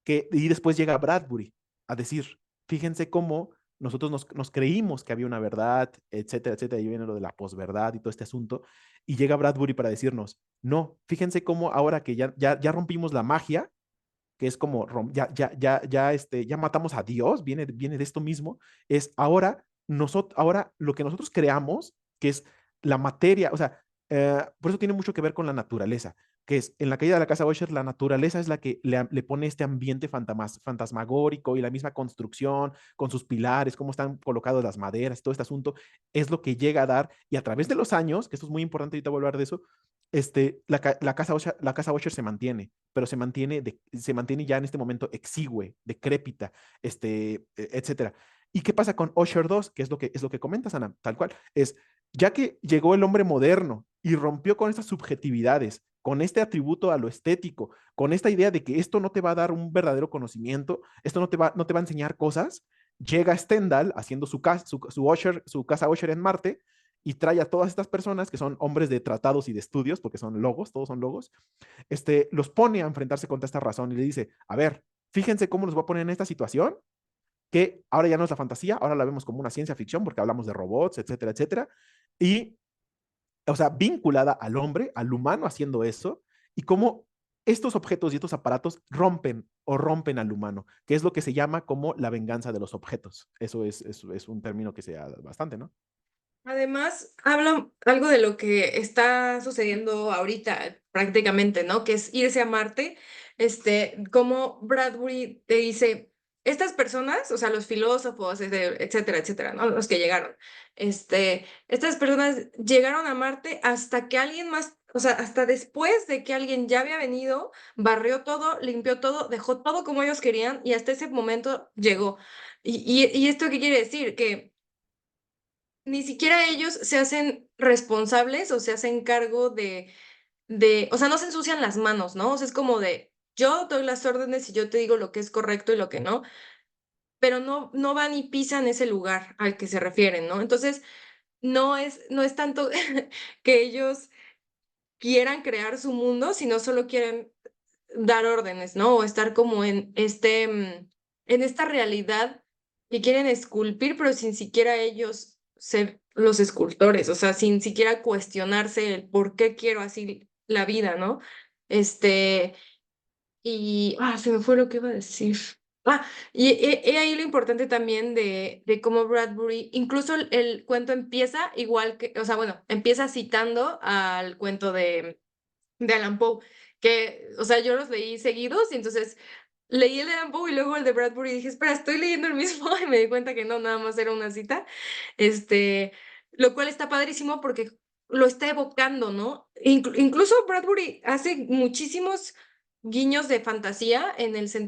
A: y después llega Bradbury a decir, fíjense cómo nosotros nos creímos que había una verdad, etcétera, etcétera, y viene lo de la posverdad y todo este asunto, y llega Bradbury para decirnos, no, fíjense cómo ahora que ya rompimos la magia, que es como ya matamos a Dios, viene de esto mismo, es ahora lo que nosotros creamos, que es la materia, o sea, por eso tiene mucho que ver con la naturaleza, que es en la caída de la casa Usher, la naturaleza es la que le pone este ambiente fantasmagórico y la misma construcción con sus pilares, cómo están colocadas las maderas, todo este asunto, es lo que llega a dar, y a través de los años, que esto es muy importante, ahorita voy a hablar de eso, la casa Usher se mantiene, pero se mantiene ya en este momento exigüe, decrépita, etcétera. ¿Y qué pasa con Usher 2? Que es lo que comentas, Ana, tal cual. Es, ya que llegó el hombre moderno y rompió con estas subjetividades, con este atributo a lo estético, con esta idea de que esto no te va a dar un verdadero conocimiento, esto no te va a enseñar cosas, llega Stendhal haciendo su casa Usher en Marte, y trae a todas estas personas que son hombres de tratados y de estudios, porque son logos, todos son logos, los pone a enfrentarse contra esta razón y le dice, a ver, fíjense cómo los voy a poner en esta situación, que ahora ya no es la fantasía, ahora la vemos como una ciencia ficción, porque hablamos de robots, etcétera, etcétera, y, o sea, vinculada al hombre, al humano haciendo eso, y cómo estos objetos y estos aparatos rompen al humano, que es lo que se llama como la venganza de los objetos. Eso es un término que se da bastante, ¿no?
B: Además, habla algo de lo que está sucediendo ahorita prácticamente, ¿no? Que es irse a Marte, como Bradbury te dice, estas personas, o sea, los filósofos, etcétera, etcétera, ¿no? Los que llegaron, estas personas llegaron a Marte hasta que alguien más, o sea, hasta después de que alguien ya había venido, barrió todo, limpió todo, dejó todo como ellos querían y hasta ese momento llegó. ¿Y esto qué quiere decir? Que ni siquiera ellos se hacen responsables o se hacen cargo o sea, no se ensucian las manos, ¿no? O sea, es como de, yo doy las órdenes y yo te digo lo que es correcto y lo que no, pero no van y pisan ese lugar al que se refieren, ¿no? Entonces, no es tanto que ellos quieran crear su mundo, sino solo quieren dar órdenes, ¿no? O estar como en esta realidad que quieren esculpir, pero sin siquiera ellos ser los escultores, o sea, sin siquiera cuestionarse el por qué quiero así la vida, ¿no? Este, se me fue lo que iba a decir. Y ahí lo importante también de cómo Bradbury, incluso el cuento empieza igual que, o sea, bueno, empieza citando al cuento de Alan Poe, que, o sea, yo los leí seguidos y entonces leí el de Alan Poe y luego el de Bradbury y dije, espera, estoy leyendo el mismo y me di cuenta que no, nada más era una cita, este, lo cual está padrísimo porque lo está evocando, ¿no? Incluso Bradbury hace muchísimos guiños de fantasía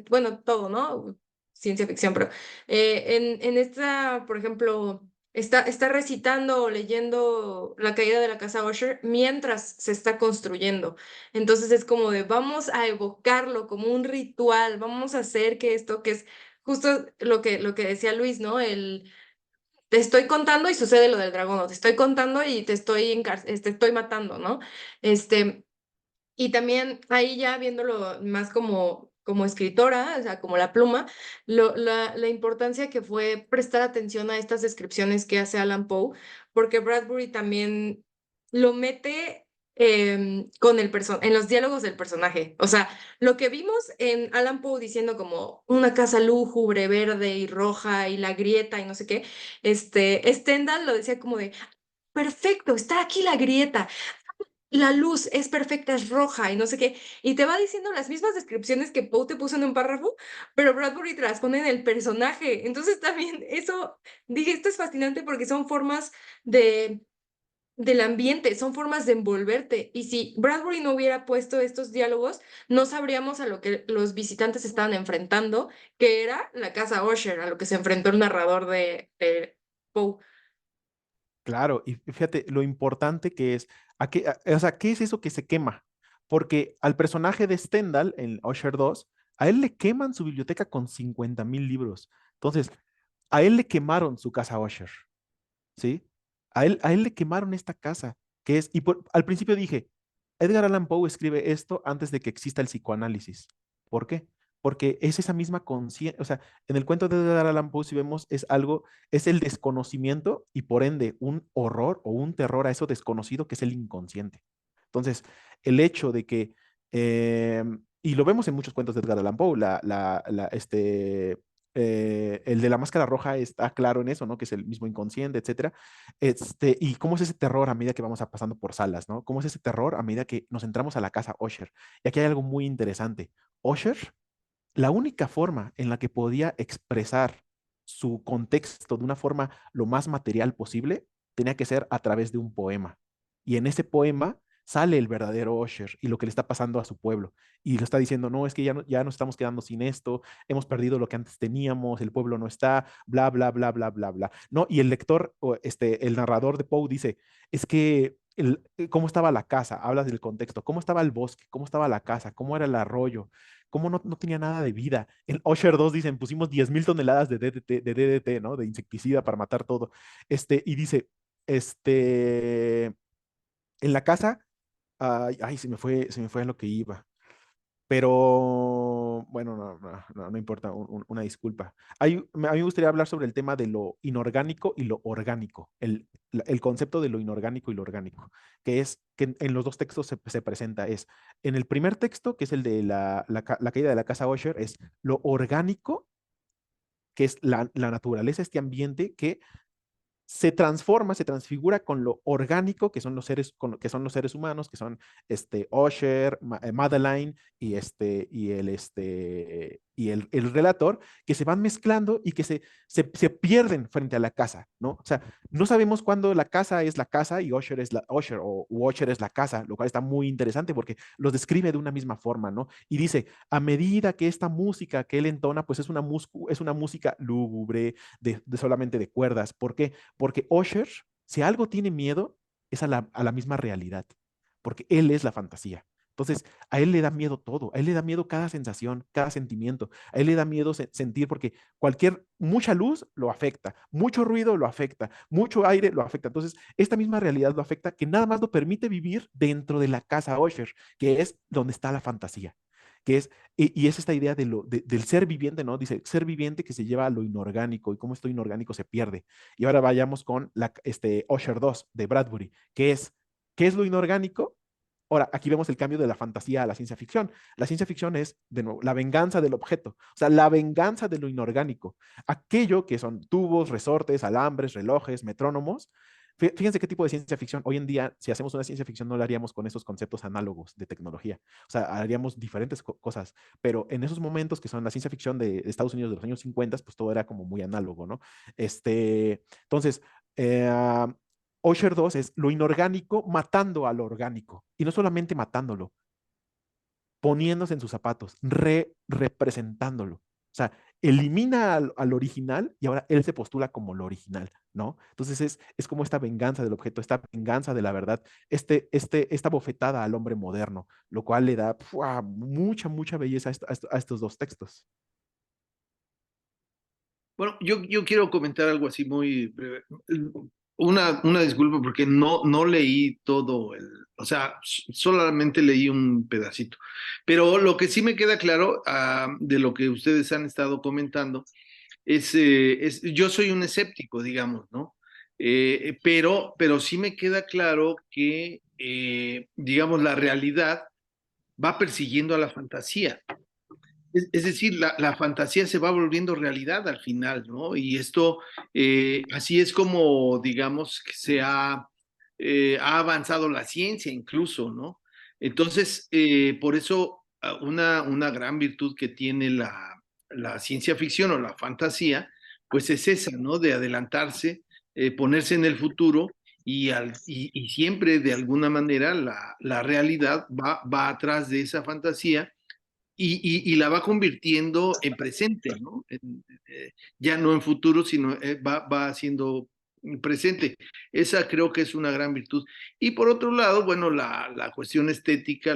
B: bueno, todo, ¿no? Ciencia ficción, pero en esta, por ejemplo, está recitando o leyendo La caída de la casa Usher mientras se está construyendo. Entonces es como de vamos a evocarlo como un ritual, vamos a hacer que esto, que es justo lo que decía Luis, ¿no? Te estoy contando y sucede lo del dragón, o te estoy contando y te estoy matando, ¿no? Este, y también ahí ya viéndolo más como escritora, o sea, como la pluma, la importancia que fue prestar atención a estas descripciones que hace Alan Poe, porque Bradbury también lo mete en los diálogos del personaje. O sea, lo que vimos en Alan Poe diciendo como una casa lúgubre, verde y roja y la grieta y no sé qué, Stendhal lo decía como de, perfecto, está aquí la grieta, la luz es perfecta, es roja y no sé qué, y te va diciendo las mismas descripciones que Poe te puso en un párrafo, pero Bradbury te las pone en el personaje. Entonces también eso, dije, esto es fascinante porque son formas del ambiente, son formas de envolverte. Y si Bradbury no hubiera puesto estos diálogos, no sabríamos a lo que los visitantes estaban enfrentando, que era la casa Usher, a lo que se enfrentó el narrador de Poe.
A: Claro, y fíjate lo importante que es, o sea, ¿qué es eso que se quema? Porque al personaje de Stendhal en Usher 2 A él le queman su biblioteca con 50,000 libros. Entonces, a él le quemaron su casa Usher, ¿sí? A él le quemaron esta casa, que es, al principio dije, Edgar Allan Poe escribe esto antes de que exista el psicoanálisis. ¿Por qué? Porque es esa misma conciencia, o sea, en el cuento de Edgar Allan Poe, si vemos, es algo, es el desconocimiento y por ende un horror o un terror a eso desconocido que es el inconsciente. Entonces, el hecho de que, y lo vemos en muchos cuentos de Edgar Allan Poe, el de la máscara roja está claro en eso, ¿no? Que es el mismo inconsciente, etcétera. Y cómo es ese terror a medida que vamos pasando por salas, ¿no? Cómo es ese terror a medida que nos entramos a la casa Usher. Y aquí hay algo muy interesante. Usher, la única forma en la que podía expresar su contexto de una forma lo más material posible tenía que ser a través de un poema. Y en ese poema sale el verdadero Usher y lo que le está pasando a su pueblo. Y lo está diciendo, no, es que ya nos estamos quedando sin esto, hemos perdido lo que antes teníamos, el pueblo no está, bla, bla, bla, bla, bla, bla. No, y el lector, el narrador de Poe dice, es que cómo estaba la casa, hablas del contexto, cómo estaba el bosque, cómo estaba la casa, cómo era el arroyo, cómo no tenía nada de vida. En Usher 2 dicen, pusimos 10,000 toneladas de DDT, ¿no? De insecticida para matar todo. Y dice, este, en la casa, ay, se me fue a lo que iba. Pero bueno, no importa, una disculpa. A mí me gustaría hablar sobre el tema de lo inorgánico y lo orgánico, el concepto de lo inorgánico y lo orgánico, que es que en los dos textos se presenta, es en el primer texto, que es el de la caída de la casa Usher, es lo orgánico, que es la naturaleza, este ambiente que se transforma, se transfigura con lo orgánico que son los seres, que son los seres humanos, que son Usher, Madeline y el relator, que se van mezclando y que se pierden frente a la casa, ¿no? O sea, no sabemos cuándo la casa es la casa y Usher es la Usher o Usher es la casa, lo cual está muy interesante porque los describe de una misma forma, ¿no? Y dice, a medida que esta música que él entona, pues es una música lúgubre, solamente de cuerdas. ¿Por qué? Porque Usher, si algo tiene miedo, es a la misma realidad, porque él es la fantasía. Entonces, a él le da miedo todo, a él le da miedo cada sensación, cada sentimiento, a él le da miedo sentir porque mucha luz lo afecta, mucho ruido lo afecta, mucho aire lo afecta. Entonces, esta misma realidad lo afecta que nada más lo permite vivir dentro de la casa Usher, que es donde está la fantasía, que es, y es esta idea del ser viviente, ¿no? Dice, ser viviente que se lleva a lo inorgánico y cómo esto inorgánico se pierde. Y ahora vayamos con Usher 2 de Bradbury, ¿qué es lo inorgánico? Ahora, aquí vemos el cambio de la fantasía a la ciencia ficción. La ciencia ficción es, de nuevo, la venganza del objeto, o sea, la venganza de lo inorgánico. Aquello que son tubos, resortes, alambres, relojes, metrónomos. Fíjense qué tipo de ciencia ficción. Hoy en día, si hacemos una ciencia ficción, no la haríamos con esos conceptos análogos de tecnología. O sea, haríamos diferentes cosas. Pero en esos momentos que son la ciencia ficción de Estados Unidos de los años 50, pues todo era como muy análogo, ¿no? Entonces, eh, Usher 2 es lo inorgánico matando a lo orgánico. Y no solamente matándolo, poniéndose en sus zapatos, representándolo. O sea, elimina al original y ahora él se postula como lo original, ¿no? Entonces es como esta venganza del objeto, esta venganza de la verdad, esta bofetada al hombre moderno, lo cual le da mucha, mucha belleza a estos dos textos.
C: Bueno, yo quiero comentar algo así muy breve. Una disculpa porque no leí todo o sea, solamente leí un pedacito. Pero lo que sí me queda claro de lo que ustedes han estado comentando yo soy un escéptico, digamos, ¿no? Pero sí me queda claro que, digamos, la realidad va persiguiendo a la fantasía. Es decir, la fantasía se va volviendo realidad al final, ¿no? Y esto, así es como, digamos, que ha avanzado la ciencia incluso, ¿no? Entonces, por eso, una gran virtud que tiene la ciencia ficción o la fantasía, pues es esa, ¿no? De adelantarse, ponerse en el futuro y siempre, de alguna manera, la realidad va atrás de esa fantasía y la va convirtiendo en presente, ¿no? Ya no en futuro, sino va siendo presente. Esa creo que es una gran virtud. Y por otro lado, bueno, la cuestión estética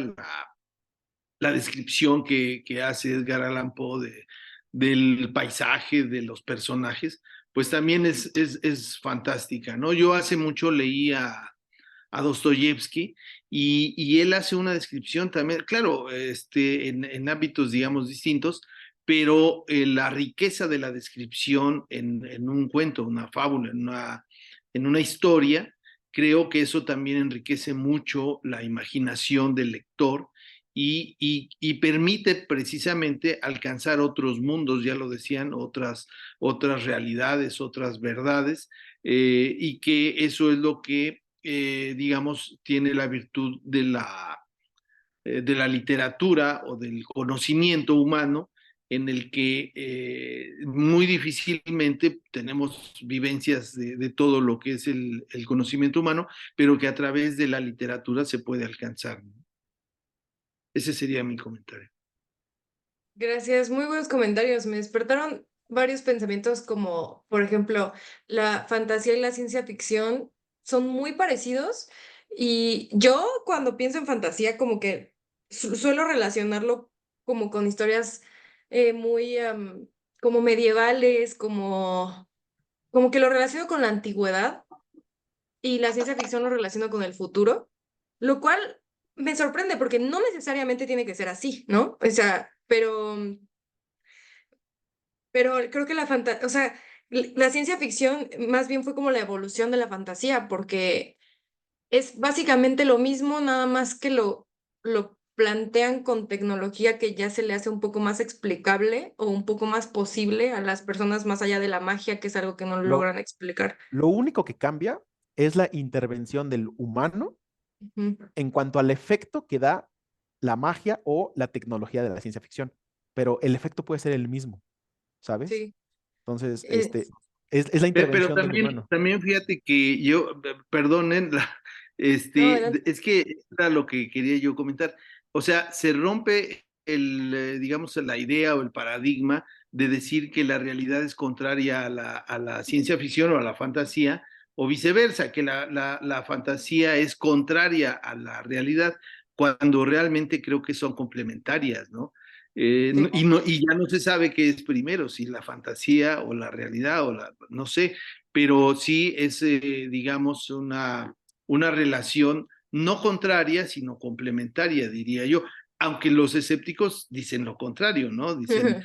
C: la descripción que hace Edgar Allan Poe del paisaje, de los personajes, pues también es fantástica, ¿no? Yo hace mucho leí a Dostoyevsky y él hace una descripción también, claro, en ámbitos, digamos, distintos, pero la riqueza de la descripción en un cuento, una fábula, en una historia, creo que eso también enriquece mucho la imaginación del lector y permite precisamente alcanzar otros mundos, ya lo decían, otras realidades, otras verdades, y que eso es lo que, digamos, tiene la virtud de la literatura o del conocimiento humano, en el que muy difícilmente tenemos vivencias de todo lo que es el conocimiento humano, pero que a través de la literatura se puede alcanzar, ¿no? Ese sería mi comentario.
B: Gracias, muy buenos comentarios. Me despertaron varios pensamientos como, por ejemplo, la fantasía y la ciencia ficción son muy parecidos y yo cuando pienso en fantasía como que suelo relacionarlo como con historias muy como medievales, como que lo relaciono con la antigüedad y la ciencia ficción lo relaciono con el futuro, lo cual me sorprende porque no necesariamente tiene que ser así, ¿no? O sea, pero creo que o sea, la ciencia ficción más bien fue como la evolución de la fantasía, porque es básicamente lo mismo, nada más que lo plantean con tecnología que ya se le hace un poco más explicable o un poco más posible a las personas más allá de la magia, que es algo que no
A: Lo,
B: logran explicar.
A: lo único que cambia es la intervención del humano
B: Ujú.
A: en cuanto al efecto que da la magia o la tecnología de la ciencia ficción, pero el efecto puede ser el mismo, ¿sabes?
B: Sí.
A: Entonces,
B: Eh,
A: es la
C: Pero
A: intervención del humano.
C: también fíjate que yo, perdonen,
B: no, adelante.
C: es que era lo que quería yo comentar. O sea, se rompe digamos, la idea o el paradigma de decir que la realidad es contraria a la ciencia ficción o a la fantasía, o viceversa, que la fantasía es contraria a la realidad, cuando realmente creo que son complementarias, ¿no?
B: Sí.
C: Y ya no se sabe qué es primero, si la fantasía o la realidad, no sé, pero sí es, digamos, una relación no contraria, sino complementaria, diría yo, aunque los escépticos dicen lo contrario, ¿no? Dicen,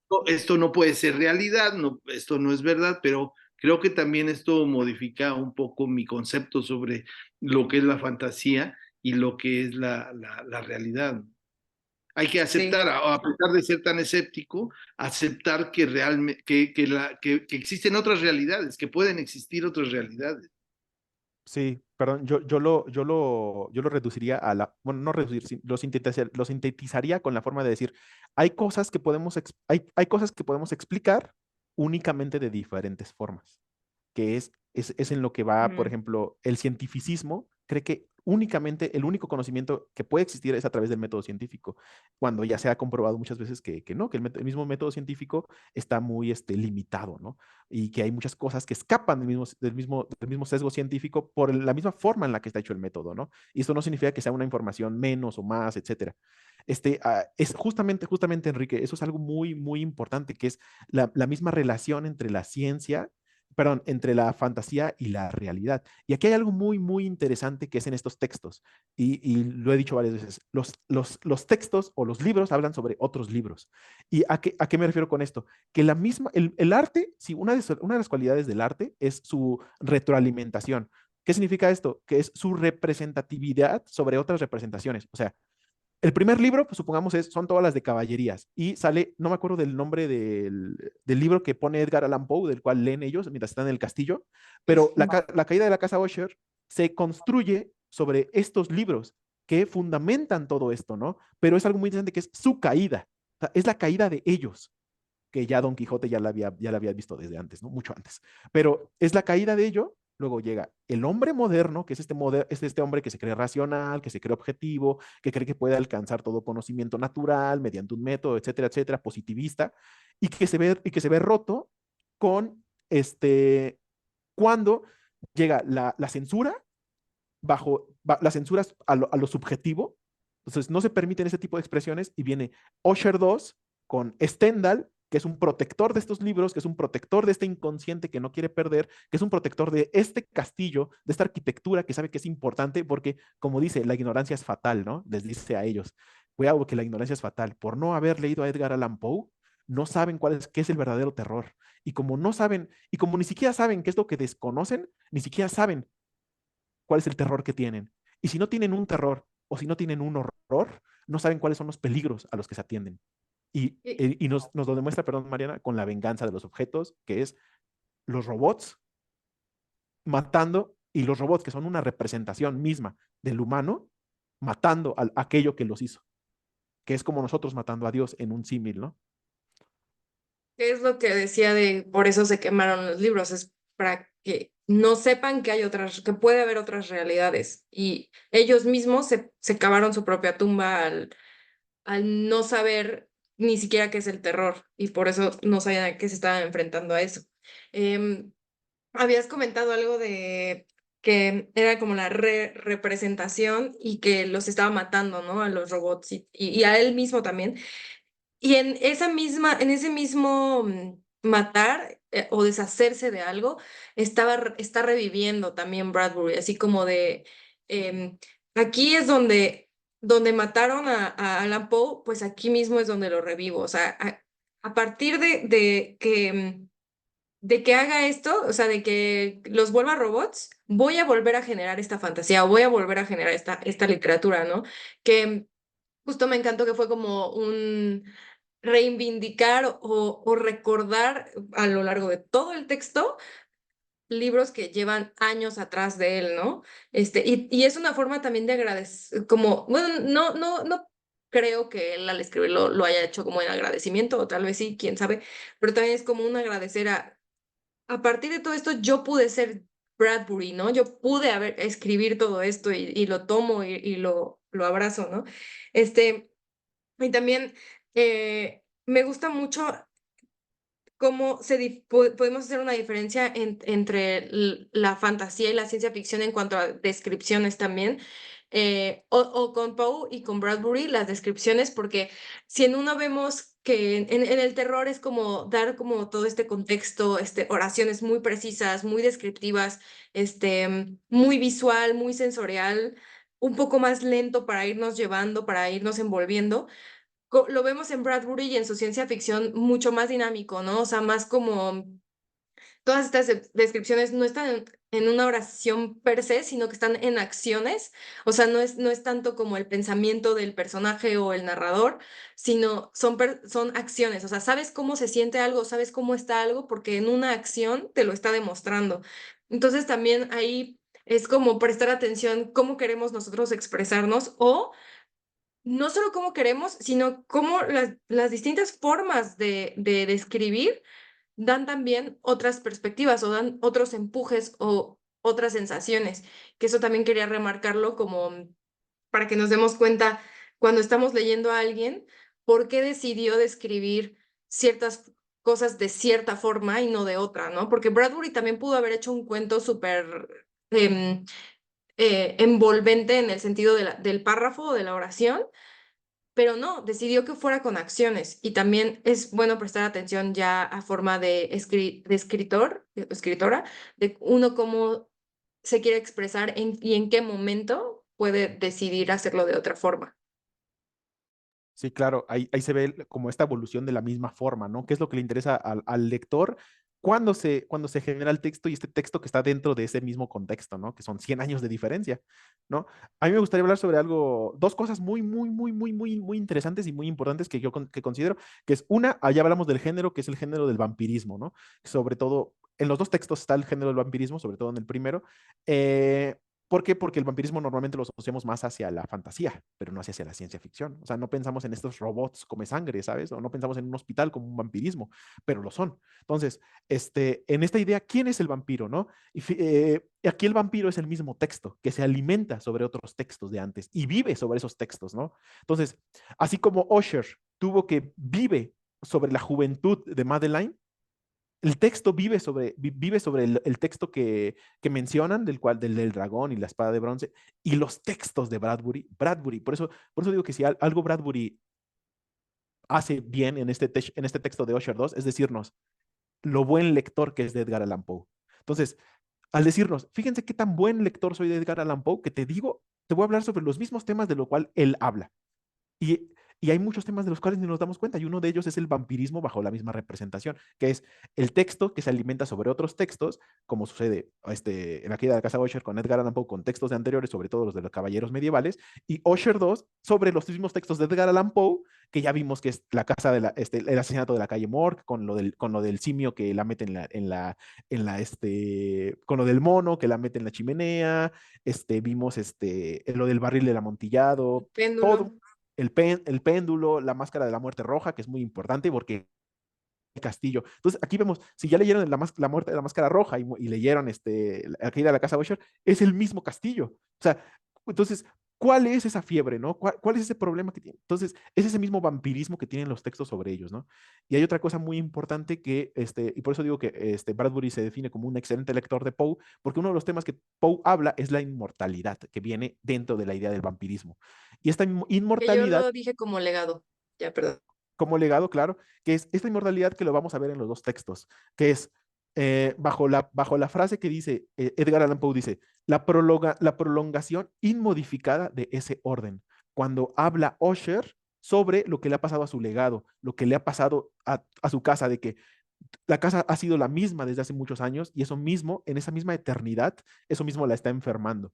C: "No, esto no puede ser realidad, no, esto no es verdad", pero creo que también esto modifica un poco mi concepto sobre lo que es la fantasía y lo que es la realidad. Hay que
B: Sí.
C: aceptar, a pesar de ser tan escéptico, aceptar que realmente, que existen otras realidades, que pueden existir otras realidades.
A: Sí, perdón, yo lo reduciría a bueno, no reducir, lo sintetizaría con la forma de decir, hay cosas que podemos explicar únicamente de diferentes formas, que es en lo que va, por
B: Ujú.
A: ejemplo, el cientificismo cree que únicamente el único conocimiento que puede existir es a través del método científico, cuando ya se ha comprobado muchas veces que no, que el mismo método científico está muy limitado, ¿no? Y que hay muchas cosas que escapan del mismo sesgo científico por la misma forma en la que está hecho el método, ¿no? Y esto no significa que sea una información menos o más, etcétera. Es justamente, Enrique, eso es algo muy, muy importante, que es la misma relación entre la ciencia, perdón, entre la fantasía y la realidad. Y aquí hay algo muy, muy interesante que es en estos textos, y lo he dicho varias veces, los textos o los libros hablan sobre otros libros. ¿Y a qué me refiero con esto? Que el arte, sí, una de las cualidades del arte es su retroalimentación. ¿Qué significa esto? Que es su representatividad sobre otras representaciones. O sea, el primer libro, pues supongamos, son todas las de caballerías y sale, no me acuerdo del nombre del libro que pone Edgar Allan Poe, del cual leen ellos mientras están en el castillo, pero la caída de la casa Usher se construye sobre estos libros que fundamentan todo esto, ¿no? Pero es algo muy interesante que es su caída, o sea, es la caída de ellos, que ya Don Quijote ya la había visto desde antes, ¿no? Mucho antes. Pero es la caída de ello, luego llega el hombre moderno, que es este hombre que se cree racional, que se cree objetivo, que cree que puede alcanzar todo conocimiento natural mediante un método, etcétera, etcétera, positivista, y que se ve roto con cuando llega la censura, la censura a lo subjetivo, Entonces no se permiten ese tipo de expresiones y viene Osher 2 con Stendhal, que es un protector de estos libros, que es un protector de este inconsciente que no quiere perder, que es un protector de este castillo, de esta arquitectura que sabe que es importante porque, como dice, la ignorancia es fatal, ¿no? Les dice a ellos, cuidado que la ignorancia es fatal. Por no haber leído a Edgar Allan Poe, no saben qué es el verdadero terror. Y como no saben, y como ni siquiera saben qué es lo que desconocen, ni siquiera saben cuál es el terror que tienen. Y si no tienen un terror o si no tienen un horror, no saben cuáles son los peligros a los que se atienden. Y nos lo demuestra, perdón, Mariana, con la venganza de los objetos, que es los robots matando, y los robots que son una representación misma del humano, matando a aquello que los hizo, que es como nosotros matando a Dios en un símil, ¿no?
B: ¿Qué es lo que decía de por eso se quemaron los libros? Es para que no sepan que hay otras, que puede haber otras realidades. Y ellos mismos se cavaron su propia tumba al no saber ni siquiera qué es el terror. Y por eso no sabían a qué se estaban enfrentando a eso. Em, Habías comentado algo de que era como la representación y que los estaba matando, ¿no? A los robots y a él mismo también. Y en ese mismo matar o deshacerse de algo, está reviviendo también Bradbury, así como de em, aquí es donde mataron a Alan Poe, pues aquí mismo es donde lo revivo. O sea, a partir de que haga esto, o sea, de que los vuelva robots, voy a volver a generar esta fantasía, o voy a volver a generar esta literatura, ¿no? Que justo me encantó que fue como un reivindicar o recordar a lo largo de todo el texto libros que llevan años atrás de él, ¿no? Y es una forma también de agradecer, como, bueno, no creo que él al escribirlo lo haya hecho como en agradecimiento, o tal vez sí, quién sabe, pero también es como un agradecer a partir de todo esto yo pude ser Bradbury, ¿no? Yo pude escribir todo esto y lo tomo y lo abrazo, ¿no? Y también me gusta mucho cómo podemos hacer una diferencia entre la fantasía y la ciencia ficción en cuanto a descripciones también, o con Poe y con Bradbury, las descripciones, porque si en uno vemos que en el terror es como dar como todo este contexto, oraciones muy precisas, muy descriptivas, muy visual, muy sensorial, un poco más lento para irnos llevando, para irnos envolviendo lo vemos en Bradbury y en su ciencia ficción mucho más dinámico, ¿no? O sea, más como todas estas descripciones no están en una oración per se, sino que están en acciones. O sea, no es tanto como el pensamiento del personaje o el narrador, sino son acciones. O sea, sabes cómo se siente algo, sabes cómo está algo, porque en una acción te lo está demostrando. Entonces también ahí es como prestar atención cómo queremos nosotros expresarnos o no solo cómo queremos, sino cómo las distintas formas de describir dan también otras perspectivas o dan otros empujes o otras sensaciones, que eso también quería remarcarlo como para que nos demos cuenta cuando estamos leyendo a alguien, por qué decidió describir ciertas cosas de cierta forma y no de otra, ¿no? Porque Bradbury también pudo haber hecho un cuento súper envolvente en el sentido del párrafo o de la oración, pero no, decidió que fuera con acciones y también es bueno prestar atención ya a forma de escritor, escritora, de uno cómo se quiere expresar y en qué momento puede decidir hacerlo de otra forma.
A: Sí, claro, ahí se ve como esta evolución de la misma forma, ¿no? ¿Qué es lo que le interesa al lector cuando se genera el texto y este texto que está dentro de ese mismo contexto, ¿no? Que son 100 años de diferencia, ¿no? A mí me gustaría hablar sobre dos cosas muy interesantes y muy importantes que que considero, que es una, allá hablamos del género, que es el género del vampirismo, ¿no? Sobre todo, en los dos textos está el género del vampirismo, sobre todo en el primero. ¿Por qué? Porque el vampirismo normalmente lo asociamos más hacia la fantasía, pero no hacia la ciencia ficción. O sea, no pensamos en estos robots come sangre, ¿sabes? O no pensamos en un hospital como un vampirismo, pero lo son. Entonces, en esta idea, ¿quién es el vampiro, no? Aquí el vampiro es el mismo texto, que se alimenta sobre otros textos de antes y vive sobre esos textos, ¿no? Entonces, así como Usher vive sobre la juventud de Madeline, el texto vive sobre el texto que mencionan, del dragón y la espada de bronce, y los textos de Bradbury, por eso digo que si algo Bradbury hace bien en este texto de Usher 2, es decirnos lo buen lector que es de Edgar Allan Poe. Entonces, al decirnos, fíjense qué tan buen lector soy de Edgar Allan Poe, que te voy a hablar sobre los mismos temas de lo cual él habla. Y, y hay muchos temas de los cuales ni nos damos cuenta, y uno de ellos es el vampirismo bajo la misma representación, que es el texto que se alimenta sobre otros textos, como sucede en la caída de la casa Usher con Edgar Allan Poe, con textos de anteriores, sobre todo los de los caballeros medievales, y Usher 2 sobre los mismos textos de Edgar Allan Poe, que ya vimos que es la casa el asesinato de la calle Morgue, con lo del simio que la mete con lo del mono que la mete en la chimenea, vimos lo del barril del amontillado, todo,
B: Péndulo.
A: el péndulo, la máscara de la muerte roja, que es muy importante porque el castillo. Entonces, aquí vemos, si ya leyeron la muerte de la máscara roja y leyeron la caída de la casa Usher, es el mismo castillo. O sea, entonces, ¿cuál es esa fiebre, no? ¿Cuál es ese problema que tiene? Entonces, es ese mismo vampirismo que tienen los textos sobre ellos, ¿no? Y hay otra cosa muy importante y por eso digo que Bradbury se define como un excelente lector de Poe, porque uno de los temas que Poe habla es la inmortalidad, que viene dentro de la idea del vampirismo. Y esta
B: Que yo
A: inmortalidad
B: lo dije como legado. Ya, perdón.
A: como legado, claro, que es esta inmortalidad que lo vamos a ver en los dos textos, que es bajo la frase que dice, Edgar Allan Poe dice, la prolongación inmodificada de ese orden, cuando habla Usher sobre lo que le ha pasado a su legado, lo que le ha pasado a su casa, de que la casa ha sido la misma desde hace muchos años y eso mismo, en esa misma eternidad, eso mismo la está enfermando.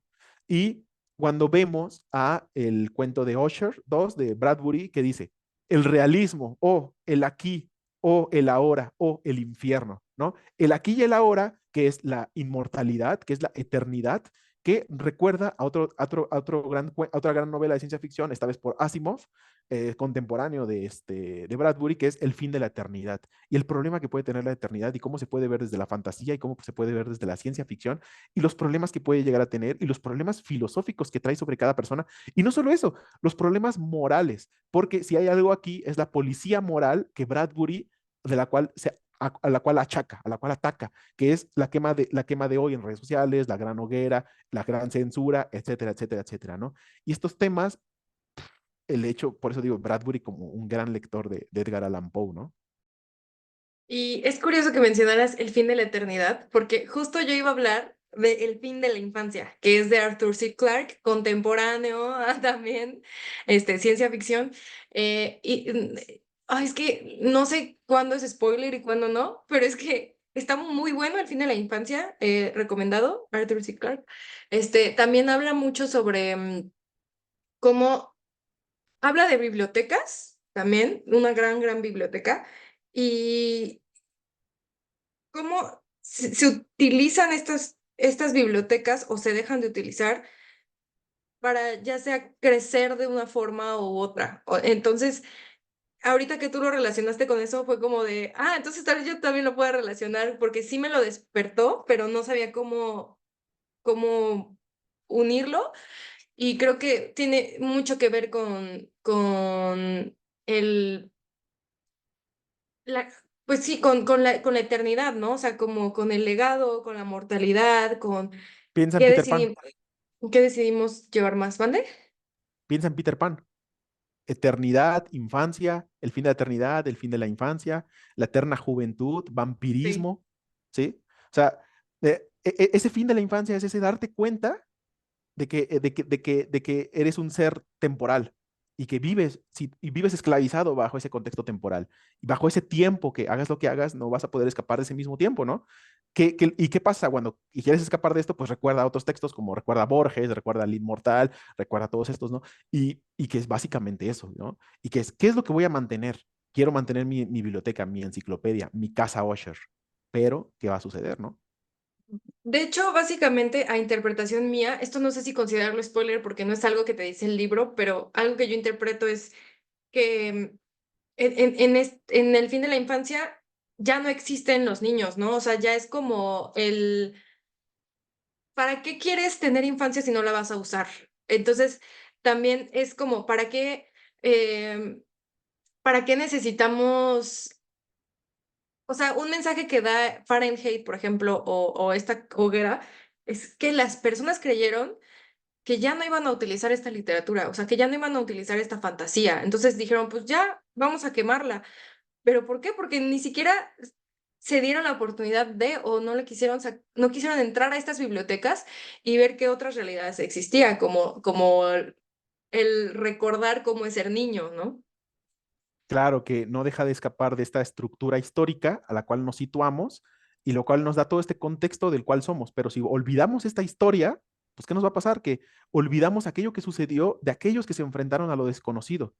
A: Y cuando vemos a el cuento de Usher 2 de Bradbury que dice, el realismo o el aquí o el ahora o el infierno, ¿no? El aquí y el ahora, que es la inmortalidad, que es la eternidad, que recuerda a otra gran novela de ciencia ficción, esta vez por Asimov, contemporáneo de Bradbury, que es El fin de la eternidad. Y el problema que puede tener la eternidad y cómo se puede ver desde la fantasía y cómo se puede ver desde la ciencia ficción y los problemas que puede llegar a tener y los problemas filosóficos que trae sobre cada persona. Y no solo eso, los problemas morales, porque si hay algo aquí es la policía moral que Bradbury, de la cual a la cual achaca, a la cual ataca, que es la quema de hoy en redes sociales, la gran hoguera, la gran censura, etcétera, etcétera, etcétera, ¿no? Y estos temas, por eso digo Bradbury como un gran lector de Edgar Allan Poe, ¿no?
B: Y es curioso que mencionaras el fin de la eternidad, porque justo yo iba a hablar de El fin de la infancia, que es de Arthur C. Clarke, contemporáneo también, ciencia ficción. Es que no sé cuándo es spoiler y cuándo no, pero es que está muy bueno El fin de la infancia, recomendado, Arthur C. Clarke. También habla mucho sobre cómo habla de bibliotecas, también, una gran biblioteca. Y cómo se utilizan estas bibliotecas o se dejan de utilizar para ya sea crecer de una forma u otra. Entonces, ahorita que tú lo relacionaste con eso, fue como de, entonces tal vez yo también lo pueda relacionar, porque sí me lo despertó, pero no sabía cómo unirlo. Y creo que tiene mucho que ver con el la, pues sí, con la eternidad, ¿no? O sea, como con el legado, con la mortalidad, con
A: Piensa en
B: qué
A: Peter Pan,
B: decidimos, qué decidimos llevar más, ¿mande?
A: piensa en Peter Pan. Eternidad, infancia, el fin de la eternidad, el fin de la infancia, la eterna juventud,
B: Sí.
A: vampirismo, ¿sí? O sea, ese fin de la infancia es ese darte cuenta de que eres un ser temporal y que vives esclavizado bajo ese contexto temporal. Y bajo ese tiempo que hagas lo que hagas, no vas a poder escapar de ese mismo tiempo, ¿no? ¿Y qué pasa cuando quieres escapar de esto? Pues recuerda otros textos como recuerda Borges, recuerda El Inmortal, recuerda todos estos, ¿no? Y que es básicamente eso, ¿no? Y que ¿qué es lo que voy a mantener? Quiero mantener mi biblioteca, mi enciclopedia, mi casa Usher. Pero, ¿qué va a suceder, no?
B: De hecho, básicamente, a interpretación mía, esto no sé si considerarlo spoiler porque no es algo que te dice el libro, pero algo que yo interpreto es que en el fin de la infancia ya no existen los niños, ¿no? O sea, ya es como ¿para qué quieres tener infancia si no la vas a usar? Entonces, también es como, em, ¿para qué necesitamos? o sea, un mensaje que da Fahrenheit, por ejemplo, o esta hoguera, es que las personas creyeron que ya no iban a utilizar esta literatura, o sea, que ya no iban a utilizar esta fantasía. Entonces dijeron, pues ya, vamos a quemarla. ¿Pero por qué? Porque ni siquiera se dieron la oportunidad de o no le quisieron, no quisieron entrar a estas bibliotecas y ver qué otras realidades existían, como el recordar cómo es ser niño, ¿no?
A: Claro que no deja de escapar de esta estructura histórica a la cual nos situamos y lo cual nos da todo este contexto del cual somos. Pero si olvidamos esta historia, pues ¿qué nos va a pasar? Que olvidamos aquello que sucedió de aquellos que se enfrentaron a lo desconocido,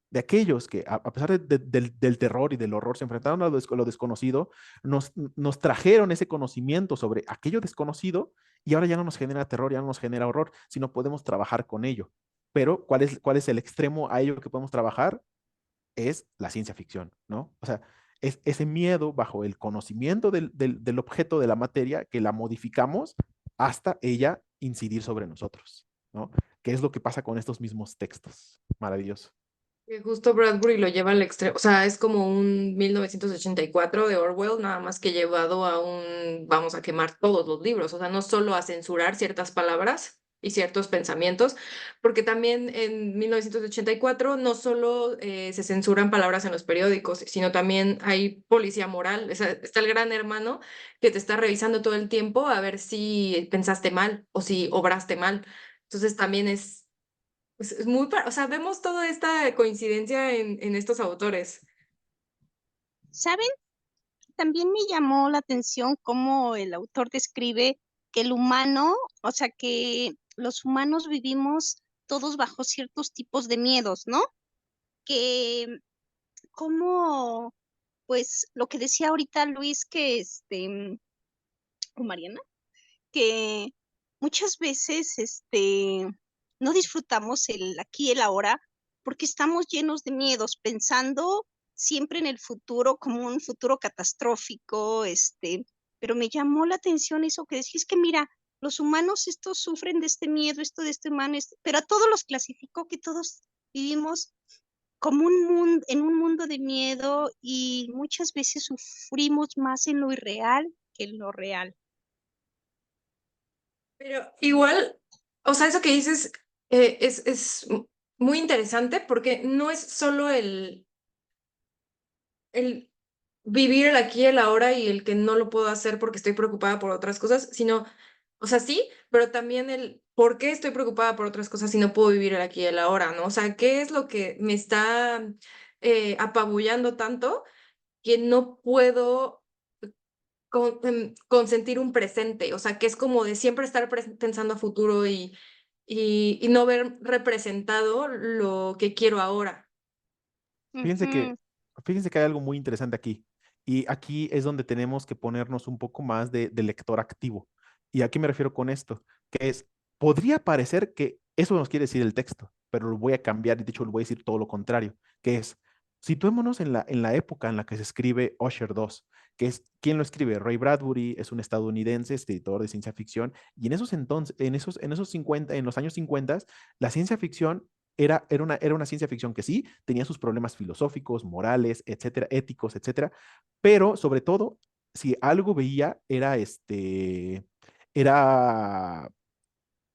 A: de aquellos que a pesar del terror y del horror se enfrentaron a lo desconocido, nos trajeron ese conocimiento sobre aquello desconocido y ahora ya no nos genera terror, ya no nos genera horror, sino podemos trabajar con ello. Pero cuál es el extremo a ello que podemos trabajar? Es la ciencia ficción, ¿no? O sea, es ese miedo bajo el conocimiento del objeto, de la materia, que la modificamos hasta ella incidir sobre nosotros, ¿no? ¿Qué es lo que pasa con estos mismos textos? Maravilloso.
B: Que justo Bradbury lo lleva al extremo, o sea, es como un 1984 de Orwell, nada más que llevado a un, vamos a quemar todos los libros, o sea, no solo a censurar ciertas palabras y ciertos pensamientos, porque también en 1984 no solo se censuran palabras en los periódicos, sino también hay policía moral, está el gran hermano que te está revisando todo el tiempo a ver si pensaste mal o si obraste mal. Entonces también es muy, o sea, vemos toda esta coincidencia en estos autores.
D: ¿Saben? También me llamó la atención cómo el autor describe que el humano, o sea, que los humanos vivimos todos bajo ciertos tipos de miedos, ¿no? Que como, pues, lo que decía ahorita Luis, que o Mariana, que muchas veces, no disfrutamos el aquí y el ahora porque estamos llenos de miedos, pensando siempre en el futuro como un futuro catastrófico, pero me llamó la atención eso que decís que mira, los humanos estos sufren de este miedo, esto de este humano, pero a todos los clasificó que todos vivimos como un mundo, en un mundo de miedo y muchas veces sufrimos más en lo irreal que en lo real.
B: Pero igual, o sea, eso que dices es muy interesante porque no es solo el vivir el aquí y el ahora y el que no lo puedo hacer porque estoy preocupada por otras cosas, sino, o sea, sí, pero también el por qué estoy preocupada por otras cosas si no puedo vivir el aquí y el ahora, ¿no? O sea, ¿qué es lo que me está apabullando tanto que no puedo consentir un presente? O sea, que es como de siempre estar pensando a futuro y no ver representado lo que quiero ahora.
A: Fíjense
D: Ujú.
A: fíjense que hay algo muy interesante aquí. Y aquí es donde tenemos que ponernos un poco más de lector activo. ¿Y a qué me refiero con esto? Que es, podría parecer que eso nos quiere decir el texto, pero lo voy a cambiar y de hecho lo voy a decir todo lo contrario, que es, situémonos en la época en la que se escribe Usher 2, que es, ¿quién lo escribe? Ray Bradbury es un estadounidense, escritor de ciencia ficción, y en esos entonces, en esos 50, en los años 50, la ciencia ficción era una ciencia ficción que sí tenía sus problemas filosóficos, morales, etcétera, éticos, etcétera, pero sobre todo, si algo veía, era,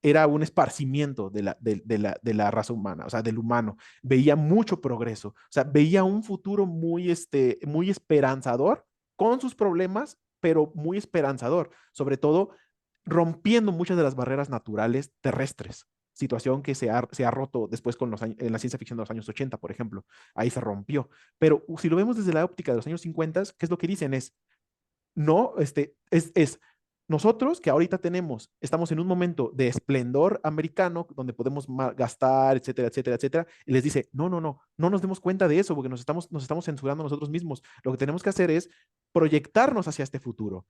A: era un esparcimiento de la raza humana, o sea, del humano. Veía mucho progreso, o sea, veía un futuro muy esperanzador con sus problemas, pero muy esperanzador, sobre todo rompiendo muchas de las barreras naturales terrestres, situación que se ha roto después con en la ciencia ficción de los años 80, por ejemplo. Ahí se rompió. Pero si lo vemos desde la óptica de los años 50, ¿qué es lo que dicen? Es, no, nosotros que ahorita estamos en un momento de esplendor americano donde podemos gastar, etcétera, etcétera, etcétera, y les dice, no nos demos cuenta de eso porque nos estamos censurando nosotros mismos. Lo que tenemos que hacer es proyectarnos hacia este futuro.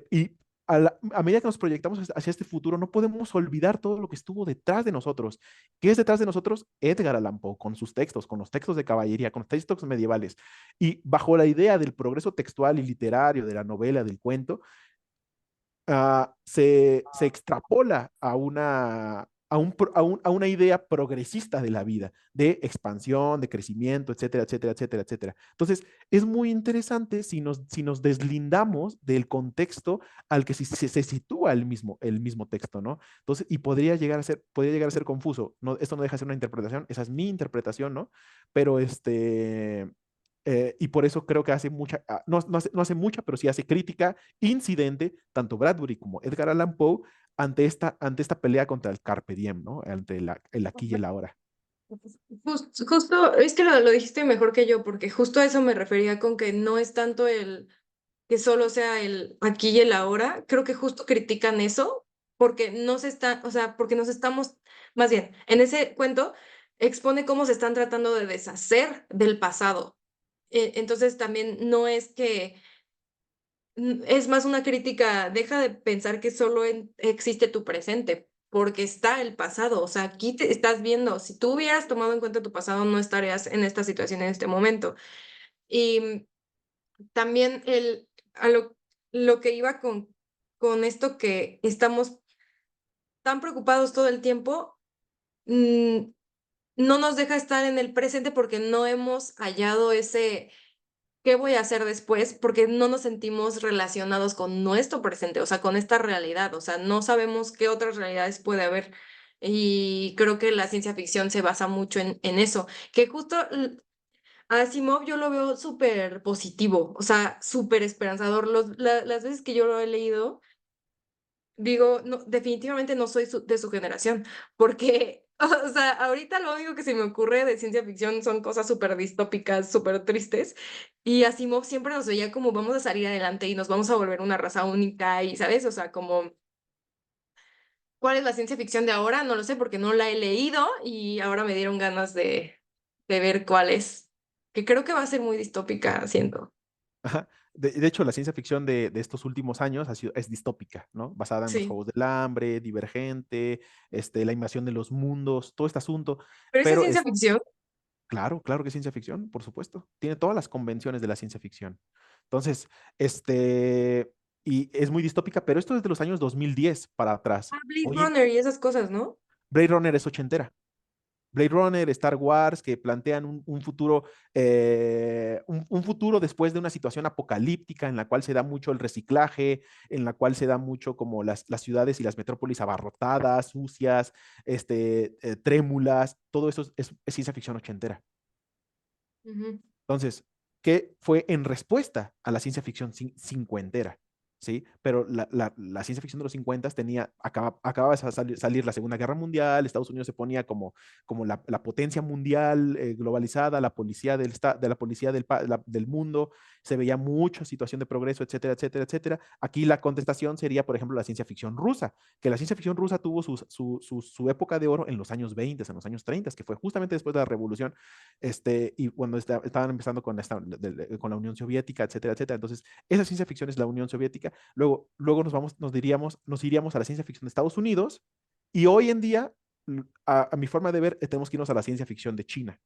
A: Y a medida que nos proyectamos hacia este futuro, no podemos olvidar todo lo que estuvo detrás de nosotros. ¿Qué es detrás de nosotros? Edgar Allan Poe, con sus textos, con los textos de caballería, con los textos medievales. Y bajo la idea del progreso textual y literario, de la novela, del cuento, se extrapola a a una idea progresista de la vida, de expansión, de crecimiento, etcétera, etcétera, etcétera, etcétera. Entonces, es muy interesante si nos deslindamos del contexto al que se sitúa el mismo texto, ¿no? Entonces, y podría llegar a ser confuso. No, esto no deja de ser una interpretación, esa es mi interpretación, ¿no? Pero y por eso creo que hace mucha, no hace mucha, pero sí hace crítica incidente, tanto Bradbury como Edgar Allan Poe, ante esta pelea contra el Carpe Diem, ¿no? Ante el aquí y el ahora.
B: Justo, es que lo dijiste mejor que yo, porque justo a eso me refería con que no es tanto el que solo sea el aquí y el ahora. Creo que justo critican eso, porque no se está, o sea, porque nos estamos, más bien, en ese cuento expone cómo se están tratando de deshacer del pasado. Entonces también no es que es más una crítica, deja de pensar que solo existe tu presente, porque está el pasado, o sea, aquí te estás viendo, si tú hubieras tomado en cuenta tu pasado, no estarías en esta situación en este momento. Y también lo que iba con esto que estamos tan preocupados todo el tiempo, mm, no nos deja estar en el presente porque no hemos hallado ese ¿qué voy a hacer después? Porque no nos sentimos relacionados con nuestro presente, o sea, con esta realidad, o sea, no sabemos qué otras realidades puede haber. Y creo que la ciencia ficción se basa mucho en eso, que justo a Asimov yo lo veo súper positivo, o sea, súper esperanzador. Las veces que yo lo he leído, digo, no, definitivamente no soy de su generación, porque, o sea, ahorita lo único que se me ocurre de ciencia ficción son cosas súper distópicas, súper tristes, y Asimov siempre nos veía como vamos a salir adelante y nos vamos a volver una raza única, y, ¿sabes? O sea, como, ¿cuál es la ciencia ficción de ahora? No lo sé porque no la he leído y ahora me dieron ganas de ver cuál es, que creo que va a ser muy distópica, siento.
A: Ajá. De hecho, la ciencia ficción de estos últimos años es distópica, ¿no? Basada en los
B: Sí,
A: Juegos del Hambre, Divergente, la invasión de los mundos, todo este asunto.
B: pero esa es
A: Pero
B: ciencia ficción.
A: claro, claro que es ciencia ficción, por supuesto. Tiene todas las convenciones de la ciencia ficción. Entonces, y es muy distópica, pero esto es de los años 2010 para atrás.
B: Ah, Blade
A: Oye,
B: Runner y esas cosas, ¿no?
A: Blade Runner es ochentera. Blade Runner, Star Wars, que plantean un futuro, un futuro después de una situación apocalíptica en la cual se da mucho el reciclaje, en la cual se da mucho como las ciudades y las metrópolis abarrotadas, sucias, trémulas, todo eso es ciencia ficción ochentera.
B: Ujú.
A: Entonces, ¿qué fue en respuesta a la ciencia ficción cincuentera? ¿Sí? Pero la ciencia ficción de los 50 acababa de salir la Segunda Guerra Mundial, Estados Unidos se ponía como la potencia mundial globalizada, la policía de la policía del mundo, se veía mucha situación de progreso, etcétera, etcétera, etcétera. Aquí la contestación sería, por ejemplo, la ciencia ficción rusa, que la ciencia ficción rusa tuvo su época de oro en los años 20, en los años 30, que fue justamente después de la revolución, y cuando estaban empezando con la Unión Soviética, etcétera, etcétera. Entonces, esa ciencia ficción es la Unión Soviética. Luego nos iríamos a la ciencia ficción de Estados Unidos, y hoy en día, a mi forma de ver, tenemos que irnos a la ciencia ficción de China.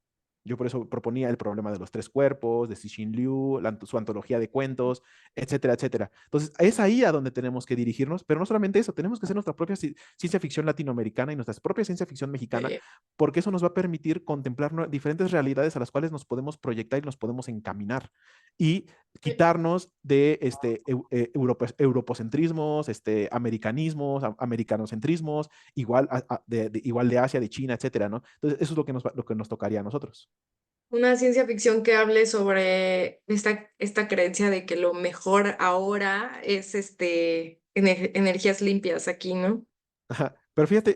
A: Yo por eso proponía el problema de los tres cuerpos, de Cixin Liu, su antología de cuentos, etcétera, etcétera. Entonces, es ahí a donde tenemos que dirigirnos, pero no solamente eso, tenemos que hacer nuestra propia ciencia ficción latinoamericana y nuestra propia ciencia ficción mexicana, porque eso nos va a permitir contemplar diferentes realidades a las cuales nos podemos proyectar y nos podemos encaminar y quitarnos de europocentrismos, americanismos, americanocentrismos, igual de Asia, de China, etcétera, ¿no? Entonces, eso es lo que nos tocaría a nosotros.
B: Una ciencia ficción que hable sobre esta creencia de que lo mejor ahora es energías limpias aquí, ¿no?
A: Ajá. Pero fíjate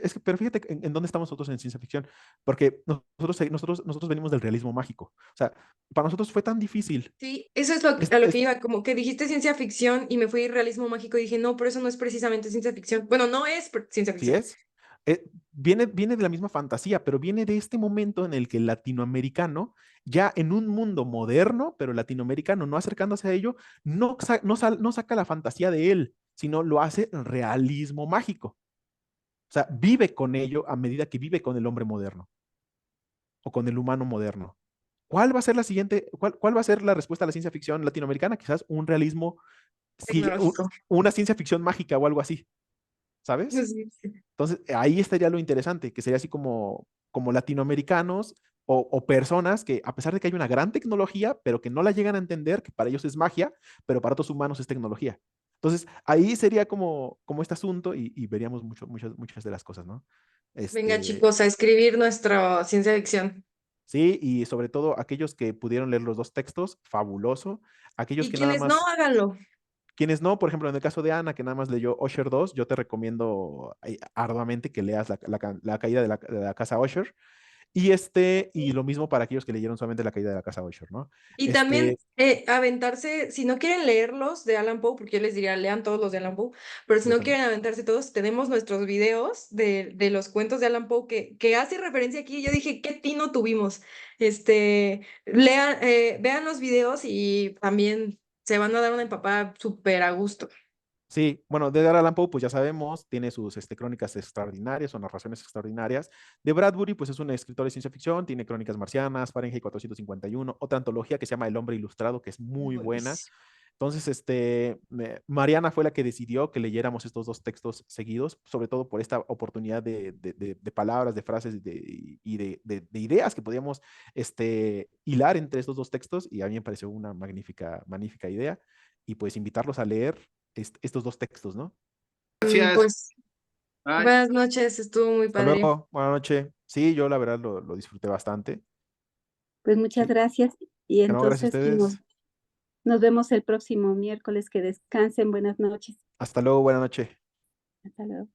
A: en dónde estamos nosotros en ciencia ficción, porque nosotros venimos del realismo mágico. O sea, para nosotros fue tan difícil.
B: Sí, eso es
A: Es,
B: a lo que
A: es-
B: iba, como que dijiste ciencia ficción y me fui realismo mágico y dije, no, pero eso no es precisamente ciencia ficción. Bueno, no es ciencia
A: sí
B: ficción.
A: es. Viene de la misma fantasía, pero viene de este momento en el que el latinoamericano, ya en un mundo moderno, pero latinoamericano, no acercándose a ello, no saca la fantasía de él, sino lo hace realismo mágico. O sea, vive con ello a medida que vive con el hombre moderno o con el humano moderno. ¿Cuál va a ser cuál va a ser la respuesta a la ciencia ficción latinoamericana? Quizás un realismo,
B: Tecnológico.
A: una ciencia ficción mágica o algo así. ¿sabes?
B: Sí, sí.
A: Entonces, ahí estaría lo interesante, que sería así como latinoamericanos o personas que, a pesar de que hay una gran tecnología, pero que no la llegan a entender, que para ellos es magia, pero para otros humanos es tecnología. Entonces, ahí sería como este asunto y veríamos muchas de las cosas, ¿no?
B: Venga,
A: Este,
B: chicos, a escribir nuestra ciencia ficción.
A: sí, y sobre todo aquellos que pudieron leer los dos textos, fabuloso. Aquellos
B: Y
A: que nada
B: quienes no,
A: más,
B: háganlo.
A: quienes no, por ejemplo, en el caso de Ana, que nada más leyó Usher 2, yo te recomiendo arduamente que leas la caída de la casa Usher. Y lo mismo para aquellos que leyeron solamente La caída de la casa Usher, ¿no?
B: Y también
A: Este,
B: aventarse, si no quieren leerlos de Alan Poe, porque yo les diría, lean todos los de Alan Poe, pero si
A: yo
B: no
A: también.
B: quieren aventarse todos, tenemos nuestros videos de los cuentos de Alan Poe que hace referencia aquí. Yo dije, qué tino tuvimos. Lean, vean los videos y también se van a dar una empapada súper a gusto.
A: Sí, bueno, de Edgar Allan Poe, pues ya sabemos, tiene sus crónicas extraordinarias o narraciones extraordinarias. De Bradbury, pues es un escritor de ciencia ficción, tiene Crónicas Marcianas, Fahrenheit 451, otra antología que se llama El Hombre Ilustrado, que es muy buena.
B: Buenísimo.
A: Entonces, Mariana fue la que decidió que leyéramos estos dos textos seguidos, sobre todo por esta oportunidad de palabras, de frases y de ideas que podíamos hilar entre estos dos textos, y a mí me pareció una magnífica idea, y pues invitarlos a leer estos dos textos, ¿no?
C: Gracias.
B: Pues
C: Bye.
B: buenas noches, estuvo muy
A: Hasta
B: padre.
A: luego, buenas noches. Sí, yo la verdad lo disfruté bastante.
E: Pues muchas
A: Sí,
E: gracias y
A: no, gracias a
E: entonces
A: ustedes.
E: nos vemos el próximo miércoles. Que descansen. Buenas noches.
A: Hasta luego, buenas noches.
E: Hasta luego.